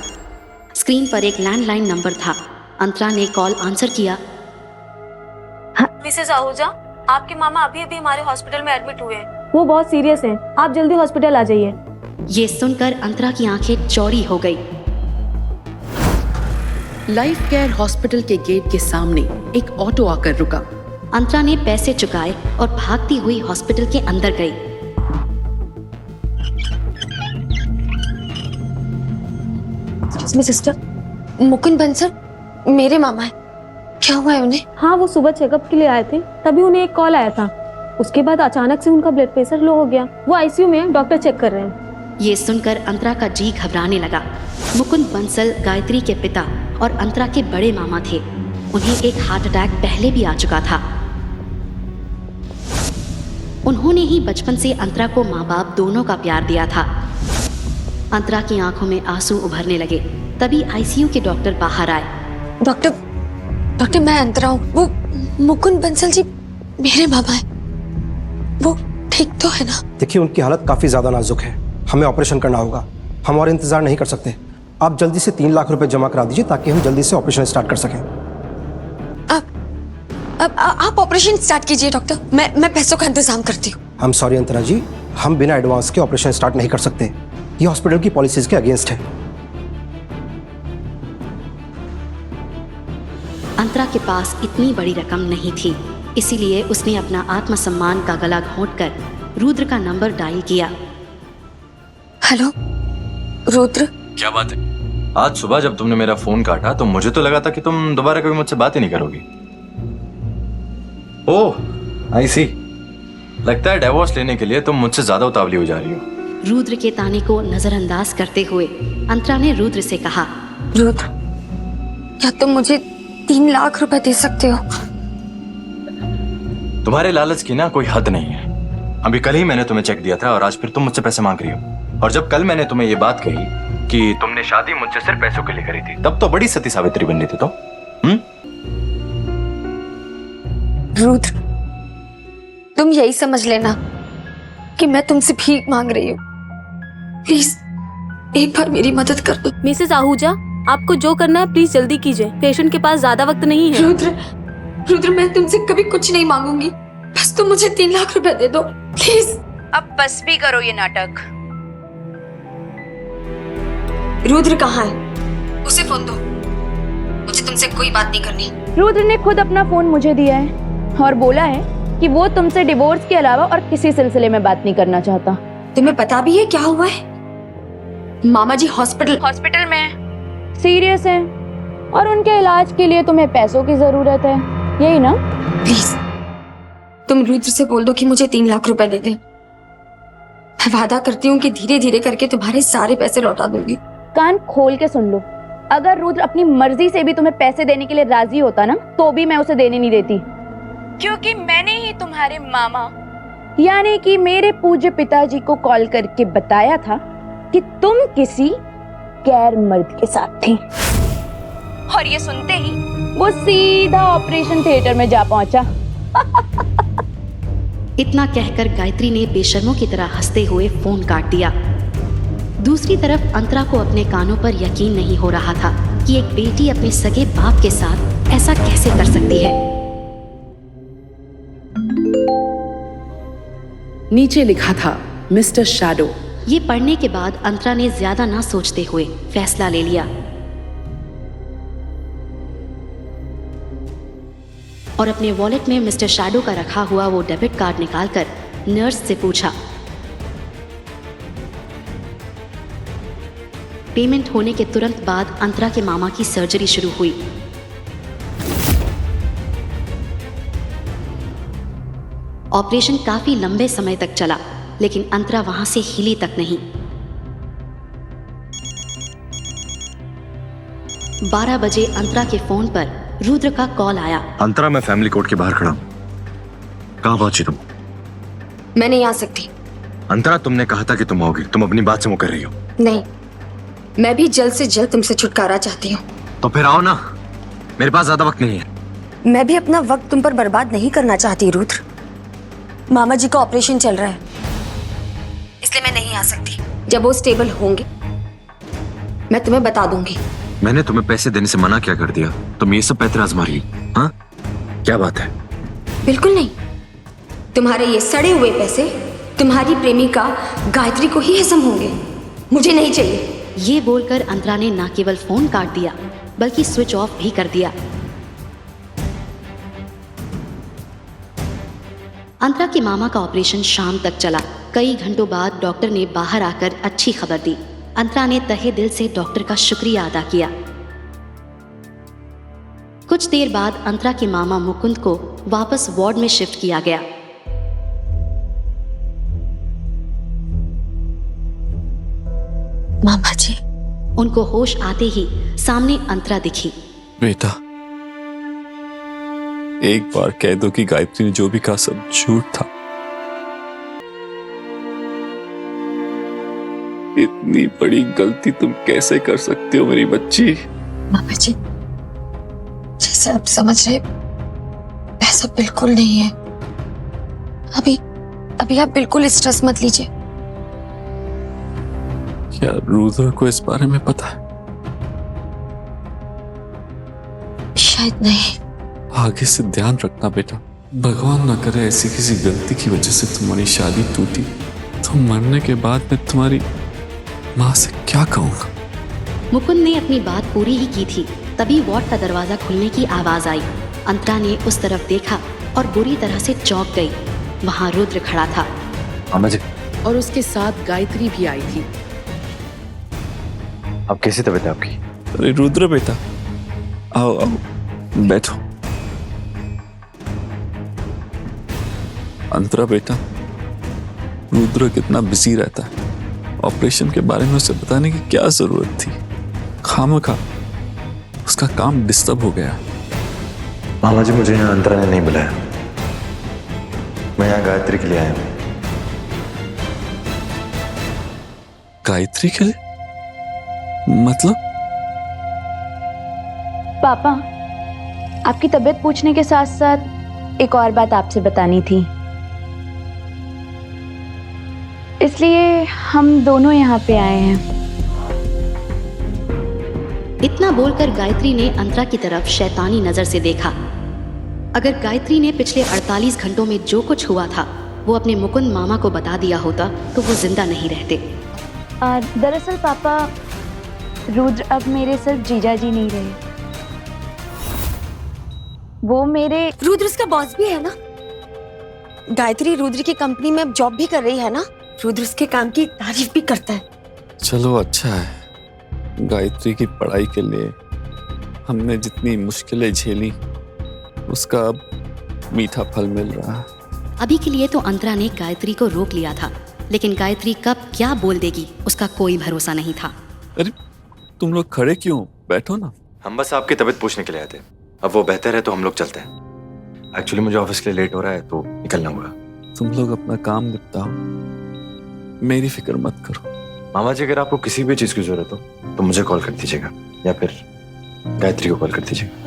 स्क्रीन पर एक लैंडलाइन नंबर था। अंतरा ने कॉल आंसर किया। मिसेस आहूजा, आपके मामा अभी अभी हमारे हॉस्पिटल में एडमिट हुए हैं। वो बहुत सीरियस हैं। आप जल्दी हॉस्पिटल आ जाइए। ये सुनकर अंतरा की आंखें चौड़ी हो गई। लाइफ केयर हॉस्पिटल के गेट के सामने एक ऑटो आकर रुका। अंतरा ने पैसे चुकाए और भागती हुई हॉस्पिटल के अंदर गई। सिस्टर, मुकुंद बंसल मेरे मामा है। क्या हुआ है उन्हें? हाँ, वो सुबह चेकअप के लिए आए थे, तभी उन्हें एक कॉल आया था। उसके बाद अचानक से उनका ब्लड प्रेशर लो हो गया। वो आईसीयू में है, डॉक्टर चेक कर रहे हैं। ये सुनकर अंतरा का जी घबराने लगा। मुकुंद बंसल गायत्री के पिता और अंतरा के बड़े मामा थे। उन्हें एक हार्ट अटैक पहले भी आ चुका था। उन्होंने ही बचपन से अंतरा को माँ बाप दोनों का प्यार दिया था। अंतरा की आंखों में आंसू उभरने लगे। तभी आईसीयू के डॉक्टर बाहर आए। डॉक्टर, मैं अंतरा हूँ। वो मुकुंद बंसल जी मेरे मामा है। वो ठीक तो है ना? देखिए, उनकी हालत काफी ज्यादा नाजुक है। हमें ऑपरेशन करना होगा। हम और इंतजार नहीं कर सकते। आप जल्दी से 3 लाख रुपए जमा करा दीजिए ताकि हम जल्दी से ऑपरेशन स्टार्ट कर सकें। आप ऑपरेशन स्टार्ट कीजिए डॉक्टर। मैं पैसों का इंतजाम करती हूँ। हम सॉरी अंतरा जी, हम बिना एडवांस के ऑपरेशन स्टार्ट नहीं कर सकते। ये हॉस्पिटल की पॉलिसीज के अगेंस्ट है। अंतरा के पास इतनी बड़ी रकम नहीं थी, इसीलिए उसने अपना आत्मसम्मान का गला घोंटकर रुद्र का नंबर डायल किया। हेलो रुद्र। क्या बात है? आज सुबह जब तुमने मेरा फोन काटा तो मुझे तो लगा था कि तुम दोबारा कभी मुझसे बात ही नहीं करोगी। ओह आई सी, लगता है डिवोर्स लेने के लिए तुम मुझसे ज्यादा उतावली हो जा रही हो। रुद्र के ताने को नजरअंदाज करते हुए अंतरा ने रुद्र से कहा, रुद्र, क्या तुम मुझे 3 लाख रुपए दे सकते हो? तुम्हारे लालच की ना कोई हद नहीं है। अभी कल ही मैंने तुम्हें चेक दिया था और आज फिर तुम मुझसे पैसे मांग रही हो। और जब कल मैंने तुम्हें ये बात कही कि तुमने शादी मुझसे सिर्फ पैसों के लिए करी थी, तब तो बड़ी सती सावित्री बन रही थी। तो रुद्र, तुम यही समझ लेना कि मैं तुमसे भीख मांग रही हूँ। प्लीज एक बार मेरी मदद कर दो। मिसेस आहूजा, आपको जो करना है प्लीज जल्दी कीजिए, पेशेंट के पास ज्यादा वक्त नहीं है। रुद्र, मैं तुमसे कभी कुछ नहीं मांगूंगी, बस तुम मुझे 3 लाख रुपए दे दो प्लीज। अब बस भी करो ये नाटक। रुद्र कहाँ है? उसे फोन दो, मुझे तुमसे कोई बात नहीं करनी। रुद्र ने खुद अपना फोन मुझे दिया है और बोला है कि वो तुमसे डिवोर्स के अलावा और किसी सिलसिले में बात नहीं करना चाहता। तुम्हें पता भी है क्या हुआ है? मामा जी हॉस्पिटल में सीरियस है और उनके इलाज के लिए तुम्हें पैसों की जरूरत है, यही ना? प्लीज तुम रुद्र से बोल दो कि मुझे 3 लाख रुपए दे दे। मैं वादा करती हूँ कि धीरे धीरे करके तुम्हारे सारे पैसे लौटा दूंगी। कान खोल के सुन लो, अगर रुद्र अपनी मर्जी से भी तुम्हें पैसे देने के लिए राजी होता ना, तो भी मैं उसे देने नहीं देती, क्योंकि मैंने ही तुम्हारे मामा यानी कि मेरे पूज्य पिताजी को कॉल करके बताया था कि तुम किसी गैर मर्द के साथ थी। और ये सुनते ही वो सीधा ऑपरेशन थिएटर में जा पहुंचा। इतना कहकर गायत्री ने बेशर्मों की तरह हंसते हुए फोन काट दिया। दूसरी तरफ अंतरा को अपने कानों पर यकीन नहीं हो रहा था कि एक बेटी अपने सगे बाप के साथ ऐसा कैसे कर सकती है। नीचे लिखा था मिस्टर शैडो। ये पढ़ने के बाद अंतरा ने ज्यादा ना सोचते हुए फैसला ले लिया और अपने वॉलेट में मिस्टर शैडो का रखा हुआ वो डेबिट कार्ड निकालकर नर्स से पूछा। पेमेंट होने के तुरंत बाद अंतरा के मामा की सर्जरी शुरू हुई। ऑपरेशन काफी लंबे समय तक चला, लेकिन अंतरा वहां से हिली तक नहीं। 12 बजे अंतरा के फोन पर रुद्र का कॉल आया। अंतरा, मैं फैमिली कोर्ट के बाहर खड़ा हूं। कहां पहुंची तुम? मैं नहीं आ सकती। अंतरा, तुमने कहा था कि तुम आओगी, तुम अपनी बात से मुकर रही हो। नहीं, मैं भी जल्द से जल्द तुमसे छुटकारा चाहती हूँ। तो फिर आओ ना, मेरे पास ज्यादा वक्त नहीं है। मैं भी अपना वक्त तुम पर बर्बाद नहीं करना चाहती रुद्र। मामा जी का ऑपरेशन चल रहा है, इसलिए मैं नहीं आ सकती। जब वो स्टेबल होंगे मैं तुम्हें बता दूंगी। मैंने तुम्हें पैसे देने से मना क्या कर दिया? तुम ये सब पैतरे आजमा रही? हाँ, क्या बात है? बिल्कुल नहीं। तुम्हारे ये सड़े हुए पैसे तुम्हारी प्रेमिका गायत्री को ही हजम होंगे, मुझे नहीं चाहिए। ये बोलकर अंतरा ने न केवल फोन काट दिया बल्कि स्विच ऑफ भी कर दिया। अंतरा के मामा का ऑपरेशन शाम तक चला। कई घंटों बाद डॉक्टर ने बाहर आकर अच्छी खबर दी। अंतरा ने तहे दिल से डॉक्टर का शुक्रिया अदा किया। कुछ देर बाद अंतरा के मामा मुकुंद को वापस वार्ड में शिफ्ट किया गया। मामा जी, उनको होश आते ही सामने अंतरा दिखी। बेटा, एक बार कह दो कि गायत्री ने जो भी कहा सब झूठ था। इतनी बड़ी गलती तुम कैसे कर सकते हो मेरी बच्ची? मामा जी, जैसे आप समझ रहे ऐसा बिल्कुल नहीं है। अभी आप बिल्कुल स्ट्रेस मत लीजिए। क्या रुद्र को इस बारे में पता है? शायद नहीं। आगे से ध्यान रखना बेटा। भगवान ना करे ऐसी किसी गलती की वजह से तुम्हारी शादी टूटी तो मरने के बाद मैं तुम्हारी माँ से क्या कहूँगा? मुकुंद ने अपनी बात पूरी ही की थी, तभी वार्ड का दरवाजा खुलने की आवाज आई। अंतरा ने उस तरफ देखा और बुरी तरह से चौंक गई। वहां रुद्र खड़ा था। अम्मा जी। और उसके साथ गायत्री भी आई थी। अब कैसी तबीयत है आपकी? अरे रुद्र बेटा, आओ आओ, बैठो। अंतरा बेटा, रुद्र कितना बिजी रहता है, ऑपरेशन के बारे में उसे बताने की क्या जरूरत थी। खामखा उसका काम डिस्टर्ब हो गया। मामा जी, मुझे यहाँ अंतरा ने नहीं बुलाया, मैं यहाँ गायत्री के लिए आया हूँ। गायत्री के लिए? मतलब? पापा, आपकी तबीयत पूछने के साथ साथ एक और बात आपसे बतानी थी, इसलिए हम दोनों यहाँ पे आए हैं। इतना बोलकर गायत्री ने अंतरा की तरफ शैतानी नजर से देखा। अगर गायत्री ने पिछले 48 घंटों में जो कुछ हुआ था वो अपने मुकुंद मामा को बता दिया होता तो वो जिंदा नहीं रहते। दरअसल पापा, रुद्र अब मेरे सिर्फ जीजा जी नहीं रहे, वो मेरे। रुद्र उसका बॉस भी है ना? गायत्री रुद्र की कंपनी में अब जॉब भी कर रही है ना? रुद्र उसके काम की तारीफ भी करता है। चलो अच्छा है, गायत्री की पढ़ाई के लिए हमने जितनी मुश्किलें झेली उसका अब मीठा फल मिल रहा है। अभी के लिए तो अंतरा ने गायत्री को रोक लिया था, लेकिन गायत्री कब क्या बोल देगी उसका कोई भरोसा नहीं था। अरे तुम लोग खड़े क्यों? बैठो ना। हम बस आपकी तबीयत पूछने के लिए आए थे, अब वो बेहतर है तो हम लोग चलते हैं। एक्चुअली मुझे ऑफिस के लिए लेट हो रहा है तो निकलना होगा। तुम लोग अपना काम निपटाओ, मेरी फिक्र मत करो। मामा जी, अगर आपको किसी भी चीज की जरूरत हो तो मुझे कॉल कर दीजिएगा या फिर गायत्री को कॉल कर दीजिएगा।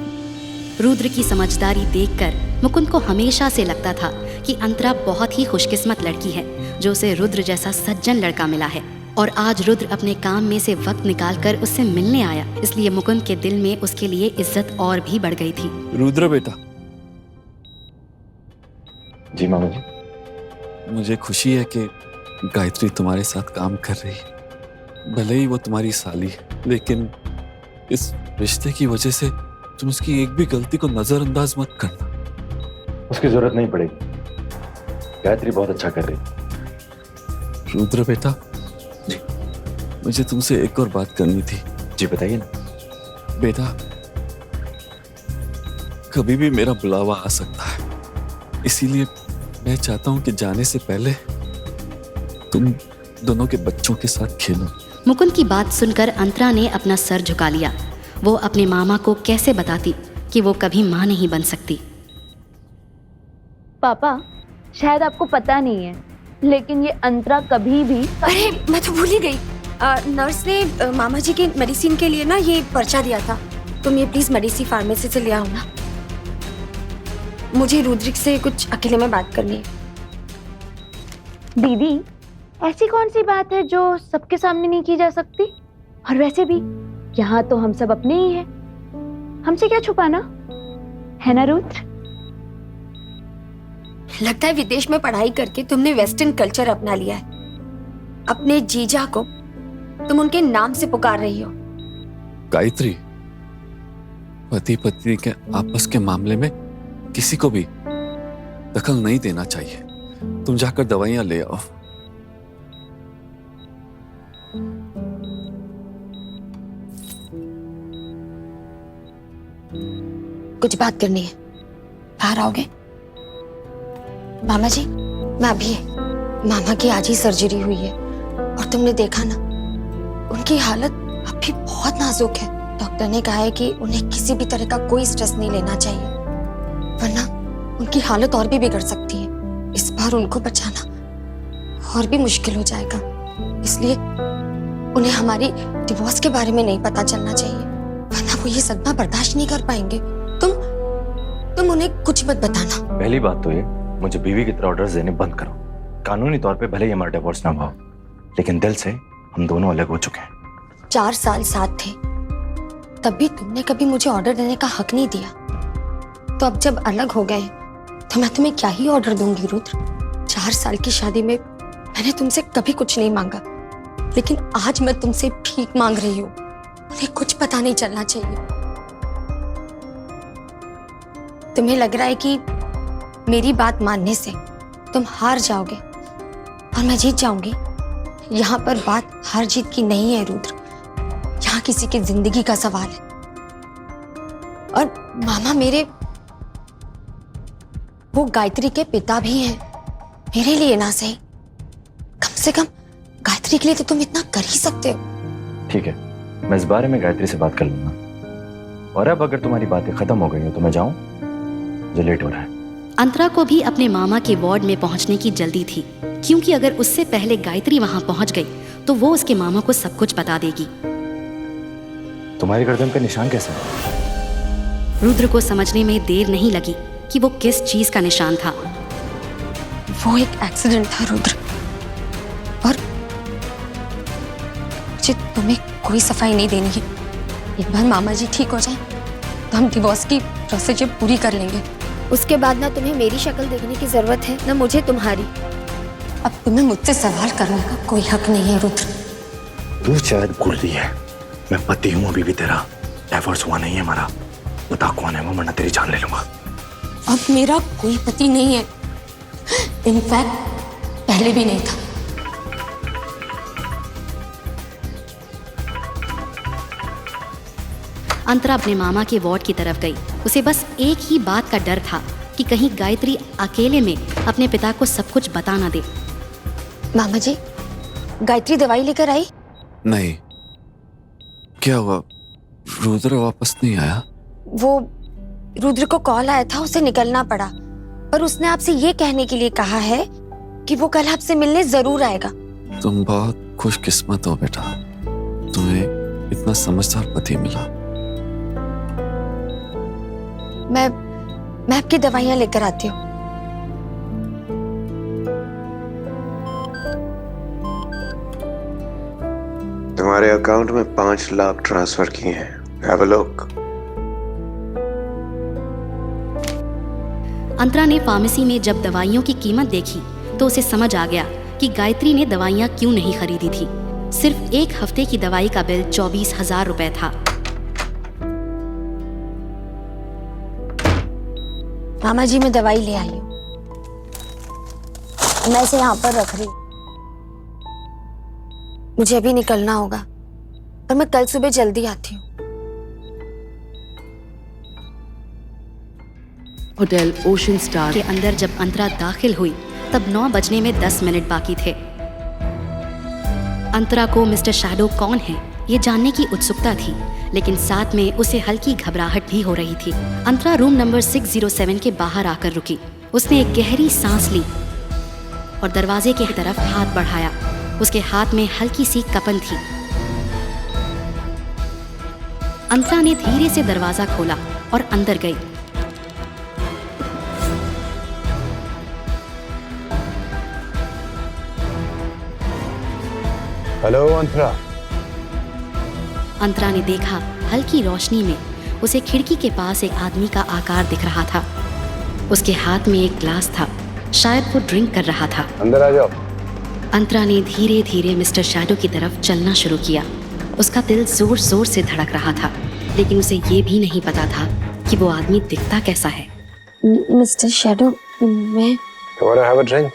रुद्र की समझदारी देखकर मुकुंद को हमेशा से लगता था कि अंतरा बहुत ही खुशकिस्मत लड़की है जो उसे रुद्र जैसा सज्जन लड़का मिला है, और आज रुद्र अपने काम में से वक्त निकालकर उससे मिलने आया, इसलिए मुकुंद के दिल में उसके लिए इज्जत और भी बढ़ गई थी। रुद्र बेटा। जी मामा जी। मुझे खुशी है कि गायत्री तुम्हारे साथ काम कर रही है। भले ही वो तुम्हारी साली है, लेकिन इस रिश्ते की वजह से तुम उसकी एक भी गलती को नजरअंदाज मत करना। उसकी जरूरत नहीं पड़ेगी, गायत्री बहुत अच्छा कर रही है। रुद्र बेटा जी, मुझे तुमसे एक और बात करनी थी। जी बताइए ना। बेटा, कभी भी मेरा बुलावा आ सकता है, इसीलिए मैं चाहता हूं कि जाने से पहले तुम दोनों के बच्चों के साथ खेलो। मुकुंद की बात सुनकर अंतरा ने अपना सर झुका लिया। वो अपने मामा को कैसे बताती कि वो कभी माँ नहीं बन सकती। पापा, शायद आपको पता नहीं है, लेकिन ये अंतरा कभी भी। अरे मैं तो भूल ही गई, नर्स ने मामा जी के मेडिसिन के लिए ना ये पर्चा दिया था, तुम ये प्लीज मेडिसिन फार्मेसी से ले आओ ना। मुझे रुद्रिक से कुछ अकेले में बात करनी है। दीदी, ऐसी कौन सी बात है जो सबके सामने नहीं की जा सकती? और वैसे भी यहाँ तो हम सब अपने ही हैं, हमसे क्या छुपाना, है ना रुद्र? लगता है विदेश में पढ़ाई करके तुमने वेस्टर्न कल्चर अपना लिया है। अपने जीजा को तुम उनके नाम से पुकार रही हो। गायत्री, पति पत्नी के आपस के मामले में किसी को भी दखल नहीं देना चाहिए। तुम जाकर दवाइयां ले आओ। कुछ बात करनी है, बाहर आओगे? मामा जी, मैं अभी है। मामा की आज ही सर्जरी हुई है और तुमने देखा ना, उनकी हालत अभी बहुत नाजुक है। डॉक्टर ने कहा है कि उन्हें किसी भी तरह का कोई स्ट्रेस नहीं लेना चाहिए, वरना उनकी हालत और भी बिगड़ सकती है। इस बार उनको बचाना और भी मुश्किल हो जाएगा, इसलिए उन्हें हमारी डिवोर्स के बारे में नहीं पता चलना चाहिए, वरना वो ये सदमा बर्दाश्त नहीं कर पाएंगे। तुम उन्हें कुछ मत बताना। पहली बात तो ये, मुझे बीवी की तरह ऑर्डर्स देने बंद करो। कानूनी तौर पे भले ही हमारा डिवोर्स ना हुआ, लेकिन दिल से हम दोनों अलग हो चुके हैं। 4 साल साथ थे, तब भी तुमने कभी मुझे ऑर्डर देने का हक नहीं दिया, तो अब जब अलग हो गए तो मैं तुम्हें क्या ही ऑर्डर दूंगी रुद्र। 4 साल की शादी में मैंने तुमसे कभी कुछ नहीं मांगा, लेकिन आज मैं तुमसे भीख मांग रही हूँ। उन्हें कुछ पता नहीं चलना चाहिए। तुम्हें लग रहा है कि मेरी बात मानने से तुम हार जाओगे और मैं जीत जाऊंगी। यहाँ पर बात हार जीत की नहीं है रुद्र, यहाँ की किसी की जिंदगी का सवाल है। और मामा मेरे, वो गायत्री के पिता भी हैं, मेरे लिए ना सही, कम से कम गायत्री के लिए तो तुम इतना कर ही सकते हो। ठीक है, मैं इस बारे में गायत्री से बात कर लूंगा। और अब अगर तुम्हारी बातें खत्म हो गई हो तो मैं जाऊं, जो लेट हो रहा है। अंतरा को भी अपने मामा के वार्ड में पहुंचने की जल्दी थी, क्योंकि अगर उससे पहले गायत्री वहां पहुंच गई तो वो उसके मामा को सब कुछ बता देगी। तुम्हारी गर्दन पे निशान कैसा है? रुद्र को समझने में देर नहीं लगी कि वो किस चीज का निशान था। वो एक एक्सीडेंट था रुद्र, और मुझे तुम्हें कोई सफाई नहीं देनी है। एक बार मामा जी ठीक हो जाए तो हम डिवोर्स की प्रोसीजर पूरी कर लेंगे। उसके बाद ना तुम्हें मेरी शक्ल देखने की जरूरत है ना मुझे तुम्हारी। अब तुम्हें मुझसे सवाल करने का कोई हक नहीं है रुद्र। तू शायद भूल रही है, मैं पति हूँ अभी भी तेरा। डाइवोर्स हुआ नहीं है हमारा। बता कौन है वो, वरना तेरी जान ले लूंगा। अब मेरा कोई पति नहीं है, इनफैक्ट पहले भी नहीं था। अंतरा अपने मामा के वार्ड की तरफ गई। उसे बस एक ही बात का डर था कि कहीं गायत्री अकेले में अपने पिता को सब कुछ बता ना दे। मामा जी, गायत्री दवाई लेकर आई? नहीं। क्या हुआ, रुद्र वापस नहीं आया? वो रुद्र को कॉल आया था, उसे निकलना पड़ा, पर उसने आपसे ये कहने के लिए कहा है कि वो कल आपसे मिलने जरूर आएगा। तुम बहुत खुशकिस्मत हो बेटा, तुम्हें इतना समझदार पति मिला। मैं आपकी दवाइयां लेकर आती हूँ। तुम्हारे अकाउंट में 5 लाख ट्रांसफर किए हैं। Have a look. अंतरा ने फार्मेसी में जब दवाइयों की कीमत देखी तो उसे समझ आ गया कि गायत्री ने दवाइयां क्यों नहीं खरीदी थी। सिर्फ एक हफ्ते की दवाई का बिल 24,000 रुपए था। मामा जी, मैं दवाई ले आई हूँ, मैं इसे यहाँ पर रख रही हूँ। मुझे अभी निकलना होगा और मैं कल सुबह जल्दी आती हूँ। होटल ओशन स्टार के अंदर जब अंतरा दाखिल हुई तब 9 बजने में 10 मिनट बाकी थे। अंतरा को मिस्टर शैडो कौन है ये जानने की उत्सुकता थी, लेकिन साथ में उसे हल्की घबराहट भी हो रही थी। अंतरा रूम नंबर 607 के बाहर आकर रुकी। उसने एक गहरी सांस ली और दरवाजे की तरफ हाथ बढ़ाया। उसके हाथ में हल्की सी कपन थी। अंतरा ने धीरे से दरवाजा खोला और अंदर गई। हेलो अंतरा। अंतरा ने देखा हल्की रोशनी में उसे खिड़की के पास एक आदमी का आकार दिख रहा था। उसके हाथ में एक ग्लास था, शायद वो ड्रिंक कर रहा था। अंदर आ जाओ। अंतरा ने धीरे धीरे मिस्टर शैडो की तरफ चलना शुरू किया। उसका दिल जोर जोर से धड़क रहा था, लेकिन उसे ये भी नहीं पता था कि वो आदमी दिखता कैसा है। मिस्टर शैडो, मैं तुम्हारा हैव अ ड्रिंक।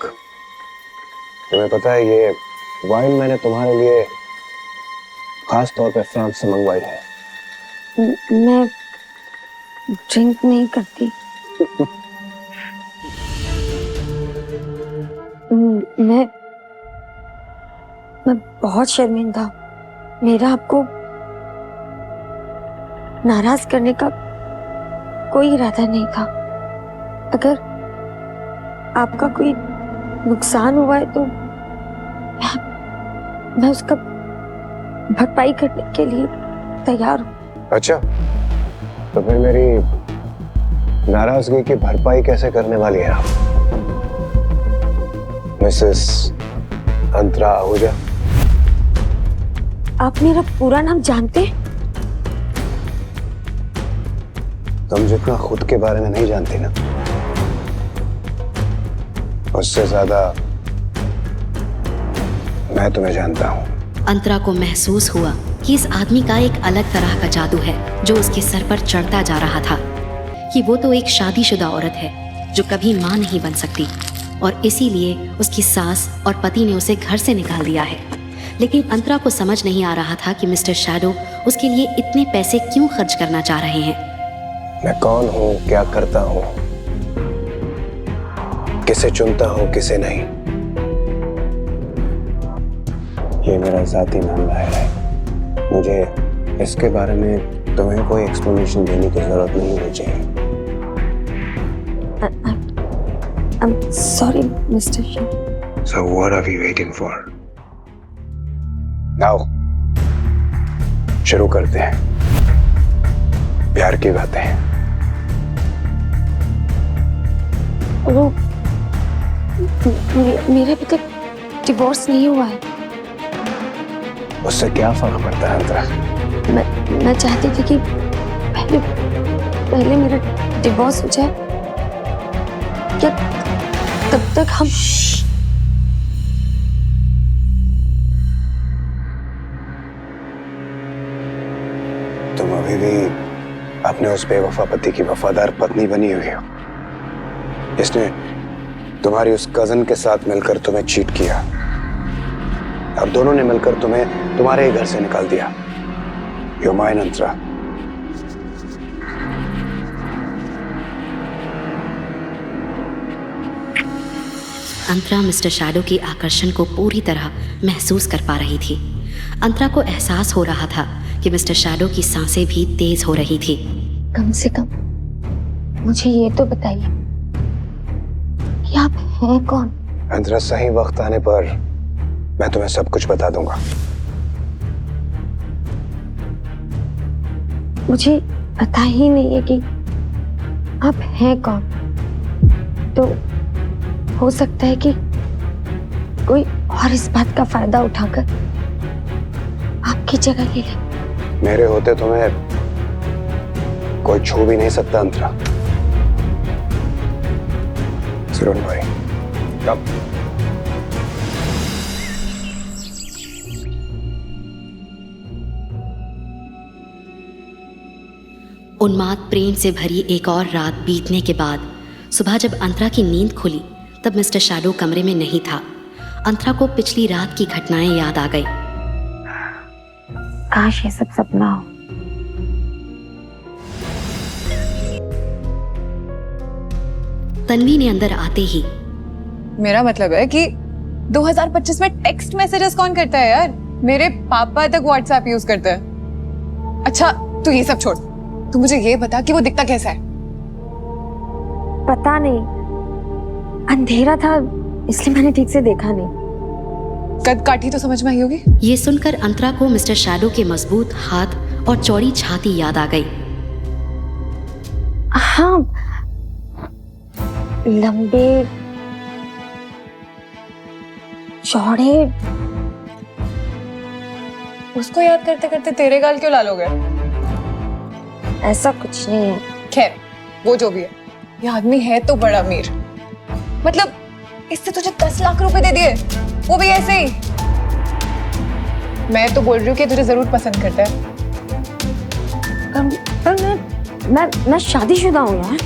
तुम्हें पता है ये वाइन मैंने तुम्हारे लिए खास तौर पे फ्रांस से मंगवाई है। मैं ड्रिंक नहीं करती। मैं बहुत शर्मिंदा हूँ। मेरा आपको नाराज करने का कोई इरादा नहीं था। अगर आपका कोई नुकसान हुआ है तो मैं उसका भरपाई करने के लिए तैयार हूँ। अच्छा, तो फिर मेरी नाराजगी की भरपाई कैसे करने वाली है आप, मिसेस अंतरा आहूजा? आप मेरा पूरा नाम जानते हैं? तुम जितना खुद के बारे में नहीं जानती ना, उससे ज्यादा मैं तुम्हें जानता हूँ। अंतरा को महसूस हुआ कि इस आदमी का एक अलग तरह का जादू है जो उसके सर पर चढ़ता जा रहा था, कि वो तो एक शादीशुदा औरत है जो कभी मां नहीं बन सकती और इसीलिए उसकी सास और पति ने उसे घर से निकाल दिया है। लेकिन अंतरा को समझ नहीं आ रहा था कि मिस्टर शैडो उसके लिए इतने पैसे क्यों खर्च करना चाह रहे हैं। मैं कौन हूँ, क्या करता हूँ, किसे चुनता हूँ, किसे नहीं, ये मेरा जाती मामला है। मुझे इसके बारे में तुम्हें कोई एक्सप्लेनेशन देने की जरूरत नहीं होनी चाहिए। I'm sorry, Mr. Shah. So what are we waiting for? Now, शुरू करते हैं प्यार की बातें। वो मेरा अभी तक डिवोर्स नहीं हुआ है। उससे क्या फर्क पड़ता है अंतरा? मैं चाहती थी कि पहले मेरा डिवोर्स हो जाए, क्या तब तक हम तुम अभी भी अपने उस बेवफा पति की वफादार पत्नी बनी हुई हो। इसने तुम्हारी उस कजन के साथ मिलकर तुम्हें चीट किया। अब दोनों ने मिलकर तुम्हें तुम्हारे ही घर से निकाल दिया। You're mine, Antara. Antara mister shadow के आकर्षण को पूरी तरह महसूस कर पा रही थी। अंतरा को एहसास हो रहा था कि मिस्टर शैडो की सांसें भी तेज हो रही थी। कम से कम मुझे ये तो बताइए कि आप हैं कौन? अंतरा, सही वक्त आने पर मैं तुम्हें सब कुछ बता दूंगा। मुझे पता ही नहीं है कि आप हैं कौन, तो हो सकता है कि कोई और इस बात का फायदा उठाकर आपकी जगह ले ले। मेरे होते तुम्हें कोई छू भी नहीं सकता अंतरा। So don't worry. Come. उन्माद प्रेम से भरी एक और रात बीतने के बाद सुबह जब अंतरा की नींद खुली तब मिस्टर शैडो कमरे में नहीं था। अंतरा को पिछली रात की घटनाएं याद आ गई। काश ये सब सपना हो। तन्वी ने अंदर आते ही, मेरा मतलब है कि 2025 में टेक्स्ट मैसेजेस कौन करता है यार? मेरे पापा तक व्हाट्सएप यूज करते हैं। अच्छा तू ये सब छोड़, तू मुझे ये बता कि वो दिखता कैसा है? पता नहीं, अंधेरा था इसलिए मैंने ठीक से देखा नहीं। कद काठी तो समझ में आई होगी। ये सुनकर अंतरा को मिस्टर शैडो के मजबूत हाथ और चौड़ी छाती याद आ गई। हाँ, लंबे चौड़े। उसको याद करते करते तेरे गाल क्यों लाल हो गए? ऐसा कुछ नहीं है। खैर वो जो भी है, ये आदमी है तो बड़ा अमीर। मतलब इससे तुझे 10 लाख रुपए दे दिए, वो भी ऐसे ही। मैं तो बोल रही हूँ कि तुझे जरूर पसंद करता है। पर मैं शादीशुदा हूँ यार।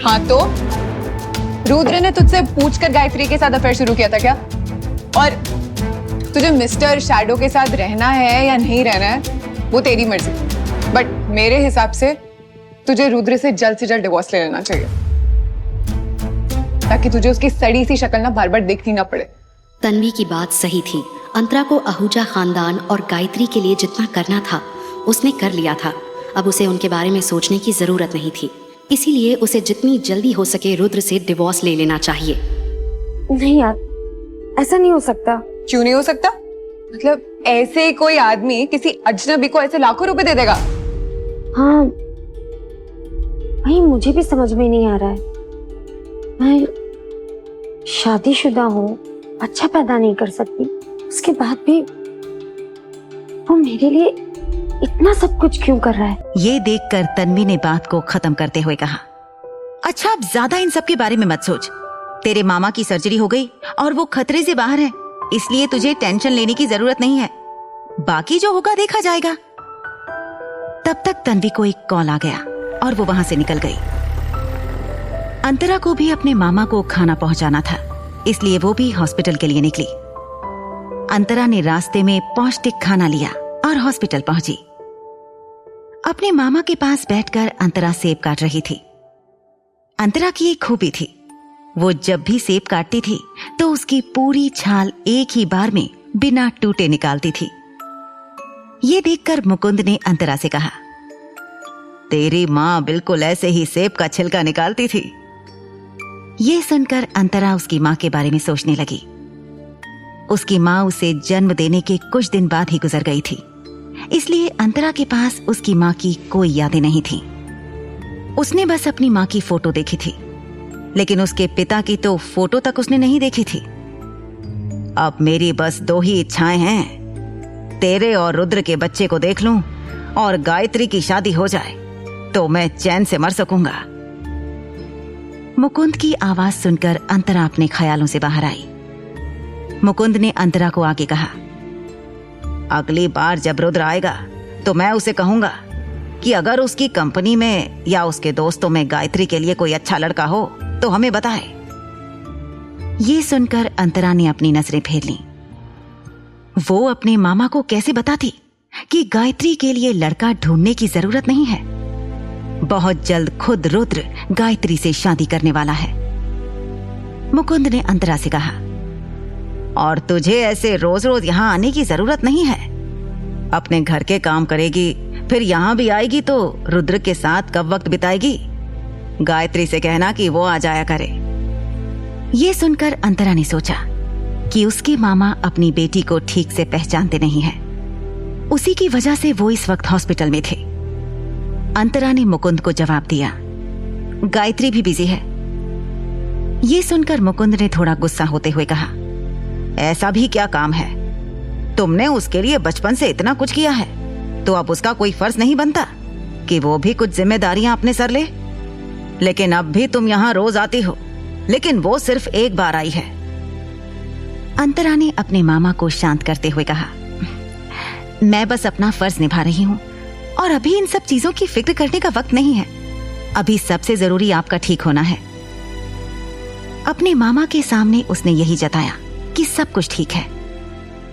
हाँ तो रुद्र ने तुझसे पूछकर गायत्री के साथ अफेयर शुरू किया था क्या? और तुझे मिस्टर शैडो के साथ रहना है या नहीं रहना है वो तेरी मर्जी, बट मेरे हिसाब से तुझे रुद्र से जल्द डिवोर्स ले लेना चाहिए ताकि तुझे उसकी सड़ी सी शक्ल ना बार बार देखनी ना पड़े। तन्वी की बात सही थी। अंतरा को आहूजा खानदान और गायत्री के लिए जितना करना था उसने कर लिया था। अब उसे उनके बारे में सोचने की जरूरत नहीं थी, इसीलिए उसे जितनी जल्दी हो सके रुद्र से डिवोर्स ले लेना चाहिए। नहीं यार, ऐसा नहीं हो सकता। क्यों नहीं हो सकता? मतलब ऐसे ही कोई आदमी किसी अजनबी को ऐसे लाखों रुपए दे देगा? हाँ भाई, मुझे भी समझ में नहीं आ रहा है। मैं शादीशुदा हूँ, बच्चा पैदा नहीं कर सकती, उसके बाद भी वो मेरे लिए इतना सब कुछ क्यों कर रहा है? ये देखकर तन्वी ने बात को खत्म करते हुए कहा, अच्छा अब ज्यादा इन सब के बारे में मत सोच। तेरे मामा की सर्जरी हो गई और वो खतरे से बाहर है, इसलिए तुझे टेंशन लेने की जरूरत नहीं है। बाकी जो होगा देखा जाएगा। तब तक तन्वी को एक कॉल आ गया और वो वहां से निकल गई। अंतरा को भी अपने मामा को खाना पहुंचाना था, इसलिए वो भी हॉस्पिटल के लिए निकली। अंतरा ने रास्ते में पौष्टिक खाना लिया और हॉस्पिटल पहुंची। अपने मामा के पास बैठकर अंतरा सेब काट रही थी। अंतरा की एक खूबी थी, वो जब भी सेब काटती थी तो उसकी पूरी छाल एक ही बार में बिना टूटे निकालती थी। ये देखकर मुकुंद ने अंतरा से कहा, तेरी माँ बिल्कुल ऐसे ही सेब का छिलका निकालती थी। ये सुनकर अंतरा उसकी माँ के बारे में सोचने लगी। उसकी माँ उसे जन्म देने के कुछ दिन बाद ही गुजर गई थी, इसलिए अंतरा के पास उसकी माँ की कोई यादें नहीं थी। उसने बस अपनी माँ की फोटो देखी थी, लेकिन उसके पिता की तो फोटो तक उसने नहीं देखी थी। अब मेरी बस 2 ही इच्छाएं हैं, तेरे और रुद्र के बच्चे को देख लूं और गायत्री की शादी हो जाए तो मैं चैन से मर सकूंगा। मुकुंद की आवाज सुनकर अंतरा अपने ख्यालों से बाहर आई। मुकुंद ने अंतरा को आगे कहा, अगली बार जब रुद्र आएगा तो मैं उसे कहूंगा कि अगर उसकी कंपनी में या उसके दोस्तों में गायत्री के लिए कोई अच्छा लड़का हो तो हमें बताए। ये सुनकर अंतरा ने अपनी नजरें फेर लीं। वो अपने मामा को कैसे बताती कि गायत्री के लिए लड़का ढूंढने की जरूरत नहीं है। बहुत जल्द खुद रुद्र गायत्री से शादी करने वाला है। मुकुंद ने अंतरा से कहा, और तुझे ऐसे रोज रोज यहाँ आने की जरूरत नहीं है। अपने घर के काम करेगी, फिर यहाँ भी आएगी तो रुद्र के साथ कब वक्त बिताएगी। गायत्री से कहना कि वो आ जाया करे। ये सुनकर अंतरा ने सोचा कि उसके मामा अपनी बेटी को ठीक से पहचानते नहीं हैं। उसी की वजह से वो इस वक्त हॉस्पिटल में थे। अंतरा ने मुकुंद को जवाब दिया, गायत्री भी बिजी है। ये सुनकर मुकुंद ने थोड़ा गुस्सा होते हुए कहा, ऐसा भी क्या काम है? तुमने उसके लिए बचपन से इतना कुछ किया है तो अब उसका कोई फर्ज नहीं बनता कि वो भी कुछ जिम्मेदारियां अपने सर ले? लेकिन अब भी तुम यहाँ रोज आती हो, लेकिन वो सिर्फ एक बार आई है। अंतरा ने अपने मामा को शांत करते हुए कहा, मैं बस अपना फर्ज निभा रही हूँ और अभी इन सब चीजों की फिक्र करने का वक्त नहीं है। अभी सबसे जरूरी आपका ठीक होना है। अपने मामा के सामने उसने यही जताया कि सब कुछ ठीक है,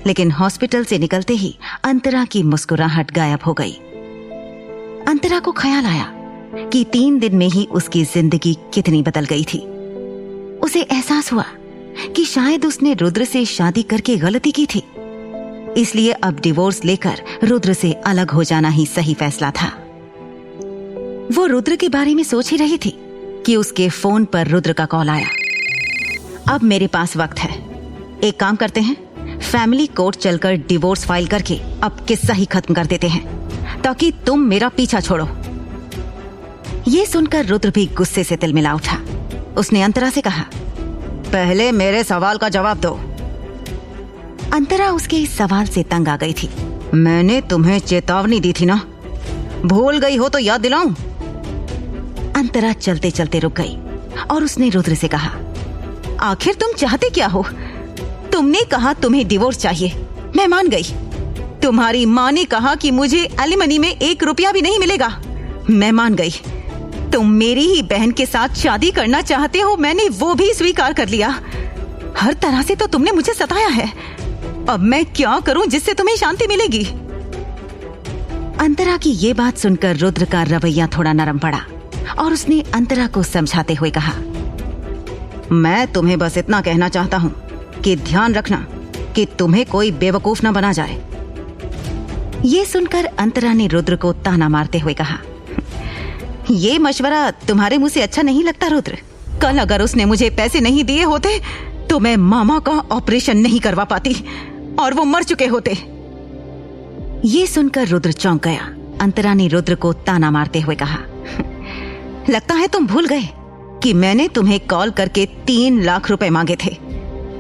लेकिन हॉस्पिटल से निकलते ही अंतरा की मुस्कुराहट गायब हो गई। अंतरा को ख्याल आया कि 3 दिन में ही उसकी जिंदगी कितनी बदल गई थी। उसे एहसास हुआ कि शायद उसने रुद्र से शादी करके गलती की थी, इसलिए अब डिवोर्स लेकर रुद्र से अलग हो जाना ही सही फैसला था। वो रुद्र के बारे में सोच ही रही थी कि उसके फोन पर रुद्र का कॉल आया। अब मेरे पास वक्त है, एक काम करते हैं, फैमिली कोर्ट चलकर डिवोर्स फाइल करके अब किस्सा ही खत्म कर देते हैं ताकि तुम मेरा पीछा छोड़ो। ये सुनकर रुद्र भी गुस्से से तिलमिला उठा। उसने अंतरा से कहा, पहले मेरे सवाल का जवाब दो। अंतरा उसके इस सवाल से तंग आ गई थी। मैंने तुम्हें चेतावनी दी थी ना, भूल गई हो तो याद दिलाऊं? अंतरा चलते चलते रुक गई और उसने रुद्र से कहा, आखिर तुम चाहते क्या हो? तुमने कहा तुम्हें डिवोर्स चाहिए, मैं मान गई। तुम्हारी माँ ने कहा कि मुझे एलिमनी में 1 रुपया भी नहीं मिलेगा, मैं मान गई। तुम मेरी ही बहन के साथ शादी करना चाहते हो, मैंने वो भी स्वीकार कर लिया। हर तरह से तो तुमने मुझे सताया है, अब मैं क्या करूं जिससे तुम्हें शांति मिलेगी? अंतरा की ये बात सुनकर रुद्र का रवैया थोड़ा नरम पड़ा और उसने अंतरा को समझाते हुए कहा, मैं तुम्हें बस इतना कहना चाहता हूं कि ध्यान रखना कि तुम्हें कोई बेवकूफ ना बना जाए। ये सुनकर अंतरा ने रुद्र को ताना मारते हुए कहा, ये मशवरा तुम्हारे मुंह से अच्छा नहीं लगता रुद्र। कल अगर उसने मुझे पैसे नहीं दिए होते तो मैं मामा का ऑपरेशन नहीं करवा पाती और वो मर चुके होते। ये सुनकर रुद्र चौंक गया। अंतरा ने रुद्र को ताना मारते हुए कहा, लगता है तुम भूल गए कि मैंने तुम्हें कॉल करके 3 लाख रुपए मांगे थे,